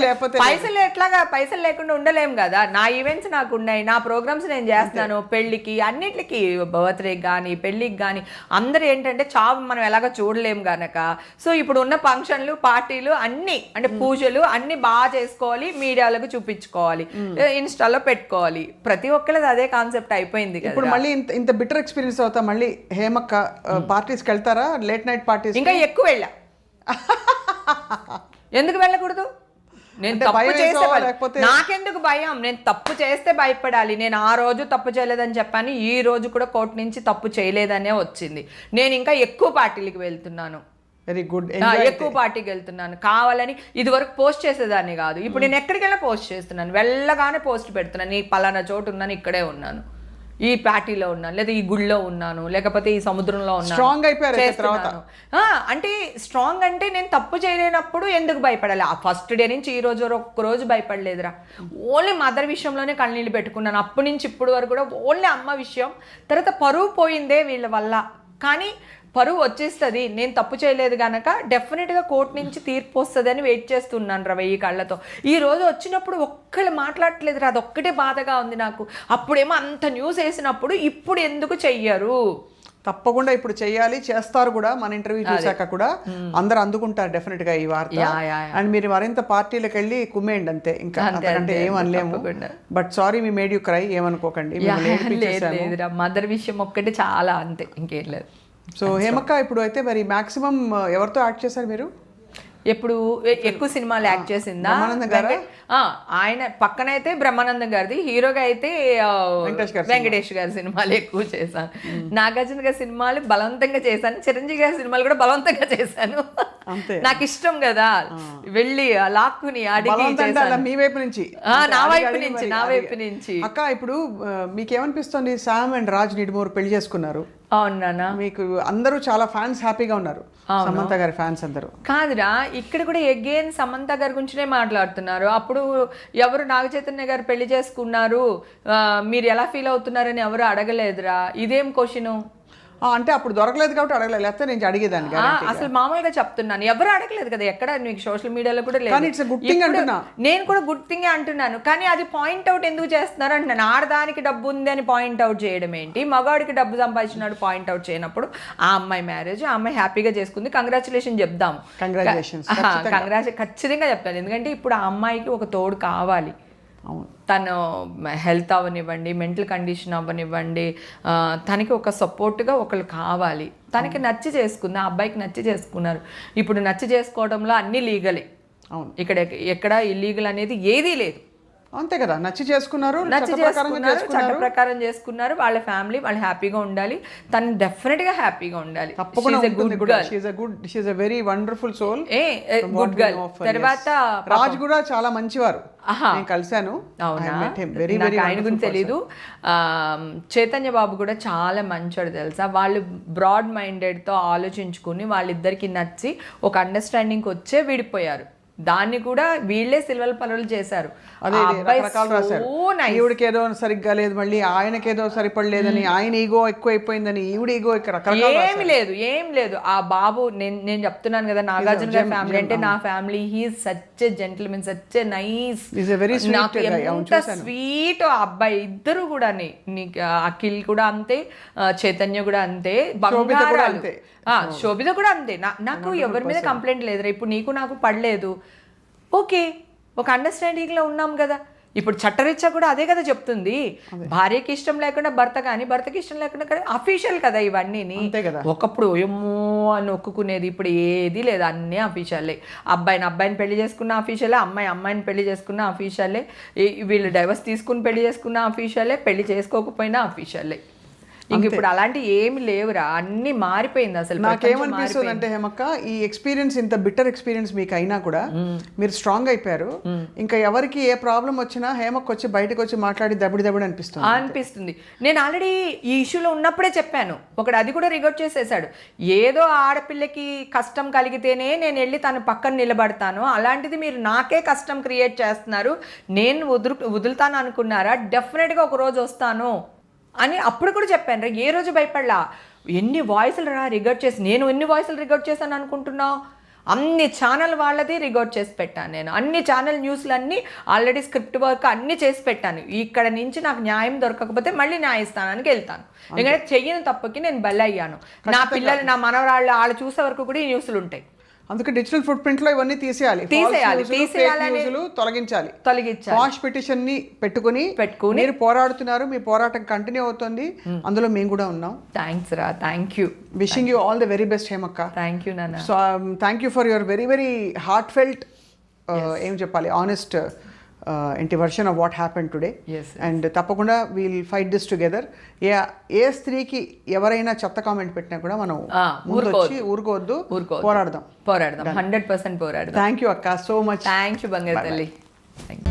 లేకపోతే పైసలు ఎట్లాగా, పైసలు లేకుండా ఉండలేము కదా. నా ఈవెంట్స్ నాకు ఉన్నాయి, నా ప్రోగ్రామ్స్ నేను చేస్తున్నాను, పెళ్లికి అన్నిటికి, బర్త్డేకి కానీ పెళ్లికి కానీ. అందరు ఏంటంటే చావు మనం ఎలాగ చూడలేము గనక, సో ఇప్పుడు ఉన్న ఫంక్షన్లు పార్టీలు అన్ని అంటే పూజలు అన్ని బాగా చేసుకోవాలి, మీడియాలకు చూపించుకోవాలి, ఇన్స్టాలో పెట్టుకోవాలి. ప్రతి ఒక్కరిది అదే కాన్సెప్ట్ అయిపోయింది కదా. ఇప్పుడు మళ్ళీ ఇంత బిటర్ ఎక్స్పీరియన్స్ అవుతా మళ్ళీ హేమక్క పార్టీస్కి వెళ్తారా? లేట్ నైట్ పార్టీస్ ఇంకా ఎక్కువ వెళ్ళా. ఎందుకు వెళ్ళకూడదు? నేను తప్పు చేస్తే నాకెందుకు భయం? నేను తప్పు చేస్తే భయపడాలి. నేను ఆ రోజు తప్పు చేయలేదని చెప్పాను, ఈ రోజు కూడా కోర్టు నుంచి తప్పు చేయలేదనే వచ్చింది. నేను ఇంకా ఎక్కువ పార్టీలకు వెళ్తున్నాను, వెరీ గుడ్, ఎక్కువ పార్టీకి వెళ్తున్నాను. కావాలని ఇది వరకు పోస్ట్ చేసేదాన్ని కాదు, ఇప్పుడు నేను ఎక్కడికి వెళ్ళా పోస్ట్ చేస్తున్నాను, వెళ్ళగానే పోస్ట్ పెడుతున్నాను. నీ పలానా చోటు ఉన్నాను, ఇక్కడే ఉన్నాను, ఈ పార్టీలో ఉన్నాను, లేదా ఈ గుడిలో ఉన్నాను, లేకపోతే ఈ సముద్రంలో ఉన్నాను. స్ట్రాంగ్ అయిపోయారు. అంటే స్ట్రాంగ్ అంటే నేను తప్పు చేయలేనప్పుడు ఎందుకు భయపడాలి? ఆ ఫస్ట్ డే నుంచి ఈ రోజు ఒక్క రోజు భయపడలేదురా. ఓన్లీ మదర్ విషయంలోనే కన్నీళ్ళు పెట్టుకున్నాను. అప్పటి నుంచి ఇప్పుడు వరకు కూడా ఓన్లీ అమ్మ విషయం. తర్వాత పరువు పోయిందే వీళ్ళ వల్ల, కానీ పరువు వచ్చేస్తుంది. నేను తప్పు చేయలేదు కనుక డెఫినెట్గా కోర్టు నుంచి తీర్పు వస్తుంది అని వెయిట్ చేస్తున్నాను రా 1000 కళ్ళతో. ఈ రోజు వచ్చినప్పుడు ఒక్కళ్ళు మాట్లాడట్లేదు రా, అదొక్కటే బాధగా ఉంది నాకు. అప్పుడేమో అంత న్యూస్ వేసినప్పుడు ఇప్పుడు ఎందుకు చెయ్యరు? తప్పకుండా ఇప్పుడు చెయ్యాలి, చేస్తారు కూడా. మన ఇంటర్వ్యూ చూసాక కూడా అందరు అందుకుంటారు డెఫినెట్ గా ఈ వార్త. అండ్ మీరు మరింత పార్టీలకు వెళ్ళి కుమ్మేయండి అంతే, ఇంకా అంతకంటే ఏం అనలేము. But sorry me made you cry, ఏమనుకోకండి. మదర్ విషయం ఒక్కటి చాలా, అంతే, ఇంకేం లేదు. సో హేమక్క ఇప్పుడు అయితే మరి మాక్సిమం ఎవరితో యాక్ట్ చేశారు మీరు? ఎప్పుడు ఎక్కువ సినిమాలు యాక్ట్ చేసిందా? ఆయన పక్కనైతే బ్రహ్మానందం గారిది, హీరోగా అయితే వెంకటేష్ గారి సినిమాలు ఎక్కువ చేశాను. నాగార్జున గారి సినిమాలు బలవంతంగా చేశాను, చిరంజీవి గారి సినిమాలు కూడా బలవంతంగా చేశాను. నాకు ఇష్టం కదా, వెళ్ళి లాక్కుని అడిగి మీ వైపు నుంచి, నా వైపు నుంచి. అక్క ఇప్పుడు మీకేమనిపిస్తుంది? శామ్ అండ్ రాజ్ నిడుమూరు పెళ్లి చేసుకున్నారు. అవునా? మీకు అందరూ చాలా ఫ్యాన్స్ హ్యాపీగా ఉన్నారు, సమంత గారి ఫ్యాన్స్ అందరూ. కాదురా, ఇక్కడ కూడా అగైన్ సమంత గారి గురించినే మాట్లాడుతున్నారు. అప్పుడు ఎవరు నాగ చైతన్య గారు పెళ్లి చేసుకున్నారు, మీరు ఎలా ఫీల్ అవుతున్నారని ఎవరు అడగలేదురా. ఇదేం క్వశ్చన్? అంటే అప్పుడు దొరకలేదు కాబట్టి అడగలేదు, లేకపోతే నేను అడిగేదాన్ని. అసలు మామూలుగా చెప్తున్నాను, ఎవరు అడగలేదు కదా, ఎక్కడ నీకు సోషల్ మీడియాలో కూడా లేదు. నేను కూడా గుడ్ థింగ్ అంటున్నాను, కానీ అది పాయింట్ అవుట్ ఎందుకు చేస్తున్నారు అంటున్నాను. ఆడదానికి డబ్బు ఉంది అని పాయింట్ అవుట్ చేయడం ఏంటి? మగాడికి డబ్బు సంపాదించినాడు పాయింట్ అవుట్ చేయనప్పుడు ఆ అమ్మాయి మ్యారేజ్, ఆ అమ్మాయి హ్యాపీగా చేసుకుంది, కంగ్రాచులేషన్ చెప్దాం. ఖచ్చితంగా చెప్తాను, ఎందుకంటే ఇప్పుడు ఆ అమ్మాయికి ఒక తోడు కావాలి. తను హెల్త్ అవ్వనివ్వండి, మెంటల్ కండిషన్ అవ్వనివ్వండి, తనకి ఒక సపోర్ట్గా ఒకళ్ళు కావాలి. తనకి నచ్చి చేసుకుంది, ఆ అబ్బాయికి నచ్చి చేసుకున్నారు. ఇప్పుడు నచ్చి చేసుకోవడంలో అన్నీ లీగలే. అవును, ఇక్కడ ఎక్కడ ఇల్లీగల్ అనేది ఏదీ లేదు. అంతే కదా, నచ్చి చేసుకున్నారు, చట్ట ప్రకారం చేసుకున్నారు. వాళ్ళ ఫ్యామిలీ వాళ్ళు హ్యాపీగా ఉండాలి, తను డెఫినెట్ గా హ్యాపీగా ఉండాలి. Very wonderful soul, good girl. తర్వాత రాజ్ కూడా చాలా మంచివారు, నేను కలిశాను. ఆయన గురించి తెలీదు. చైతన్య బాబు కూడా చాలా మంచోడు తెలుసా. వాళ్ళు బ్రాడ్ మైండెడ్ తో ఆలోచించుకుని వాళ్ళిద్దరికి నచ్చి ఒక అండర్స్టాండింగ్ వచ్చే విడిపోయారు. దాన్ని కూడా వీళ్ళే సిల్వర్ పనులు చేశారు. ఈవిడికి ఏదో సరిగ్గా లేదు, మళ్ళీ ఆయనకేదో సరిపడలేదని, ఆయన ఈగో ఎక్కువైపోయిందని, ఈవిడ ఈగో ఏం లేదు. ఆ బాబు నేను చెప్తున్నాను కదా, నాగార్జున గారి ఫ్యామిలీ అంటే నా family. He's such a gentleman, such a nice, ఎంత స్వీట్ ఆ అబ్బాయి. ఇద్దరు కూడా, అఖిల్ కూడా అంతే, చైతన్య కూడా అంతే, బంగారాలు. శోభిత కూడా అంతే. నాకు ఎవరి మీద కంప్లైంట్ లేదురా. ఇప్పుడు నీకు నాకు పడలేదు, ఓకే, ఒక అండర్స్టాండింగ్లో ఉన్నాం కదా. ఇప్పుడు చట్టరీత్యా కూడా అదే కదా చెప్తుంది. భార్యకి ఇష్టం లేకుండా భర్త కానీ, భర్తకి ఇష్టం లేకుండా కానీ అఫీషియల్ కదా ఇవన్నీ. ఒకప్పుడు ఏమో అని ఒక్కునేది, ఇప్పుడు ఏది లేదు, అన్నీ అఫీషియల్లే. అబ్బాయిని పెళ్లి చేసుకున్న అఫీషియలే, అమ్మాయిని పెళ్లి చేసుకున్న అఫీషియలే, వీళ్ళు డైవర్స్ తీసుకుని పెళ్లి చేసుకున్న అఫీషియలే, పెళ్లి చేసుకోకపోయినా అఫీషియలే. ఇంక ఇప్పుడు అలాంటి ఏమి లేవురా, అన్ని మారిపోయింది అసలు. నాకేమనిపిస్తుంది అంటే హేమక్క, ఈ ఎక్స్పీరియన్స్ ఇంత బిట్టర్ ఎక్స్పీరియన్స్ మీకు అయినా కూడా మీరు స్ట్రాంగ్ అయిపోయారు. ఇంకా ఎవరికి ఏ ప్రాబ్లం వచ్చినా హేమక్క వచ్చి బయటకు వచ్చి మాట్లాడి దబిడి అనిపిస్తుంది. నేను ఆల్రెడీ ఈ ఇష్యూలో ఉన్నప్పుడే చెప్పాను, ఒకడు అది కూడా రిగోట్ చేసేసాడు. ఏదో ఆడపిల్లకి కష్టం కలిగితేనే నేను వెళ్ళి తన పక్కన నిలబడతాను, అలాంటిది మీరు నాకే కష్టం క్రియేట్ చేస్తున్నారు, నేను వదులుతాను అనుకున్నారా, డెఫినెట్గా ఒక రోజు వస్తాను అని అప్పుడు కూడా చెప్పాను రా. ఏ రోజు భయపడలా. ఎన్ని వాయిస్లు రా రికార్డ్ చేసి, నేను ఎన్ని వాయిస్లు రికార్డ్ చేశాను అనుకుంటున్నావు? అన్ని ఛానల్ వాళ్ళది రికార్డ్ చేసి పెట్టాను నేను. అన్ని ఛానల్ న్యూస్లు అన్నీ ఆల్రెడీ స్క్రిప్ట్ వర్క్ అన్నీ చేసి పెట్టాను. ఇక్కడ నుంచి నాకు న్యాయం దొరకకపోతే మళ్ళీ న్యాయస్థానానికి వెళ్తాను. ఎందుకంటే చెయ్యని తప్పుకి నేను బలయ్యాను. నా పిల్లలు, నా మనవరాళ్ళు వాళ్ళు చూసే వరకు కూడా ఈ న్యూస్లు ఉంటాయి. అందుకే డిజిటల్ ఫుట్ ప్రింట్ లో ఇవన్నీ తీసేయాలి, తొలగించాలి. వాష్ పిటిషన్ ని పెట్టుకుని మీరు పోరాడుతున్నారు, మీ పోరాటం కంటిన్యూ అవుతుంది, అందులో మేము కూడా ఉన్నాం. థ్యాంక్స్ రా, thank you. Wishing you all the very best హేమక్క. థ్యాంక్ యూ నాన్న. So thank you for your very very heartfelt, ఏం చెప్పాలి, ఆనెస్ట్ ఏంటి version of what happen today. And తప్పకుండా వీల్ ఫైట్ దిస్ టుగెదర్. ఏ స్త్రీకి ఎవరైనా చెత్త కామెంట్ పెట్టినా కూడా మనం ఊరుకోవద్దు, పోరాడదాం. 100% పోరాడదాం. థ్యాంక్ యూ అక్క, సో మచ్. థ్యాంక్ యూ బంగారు తల్లి. Thank you.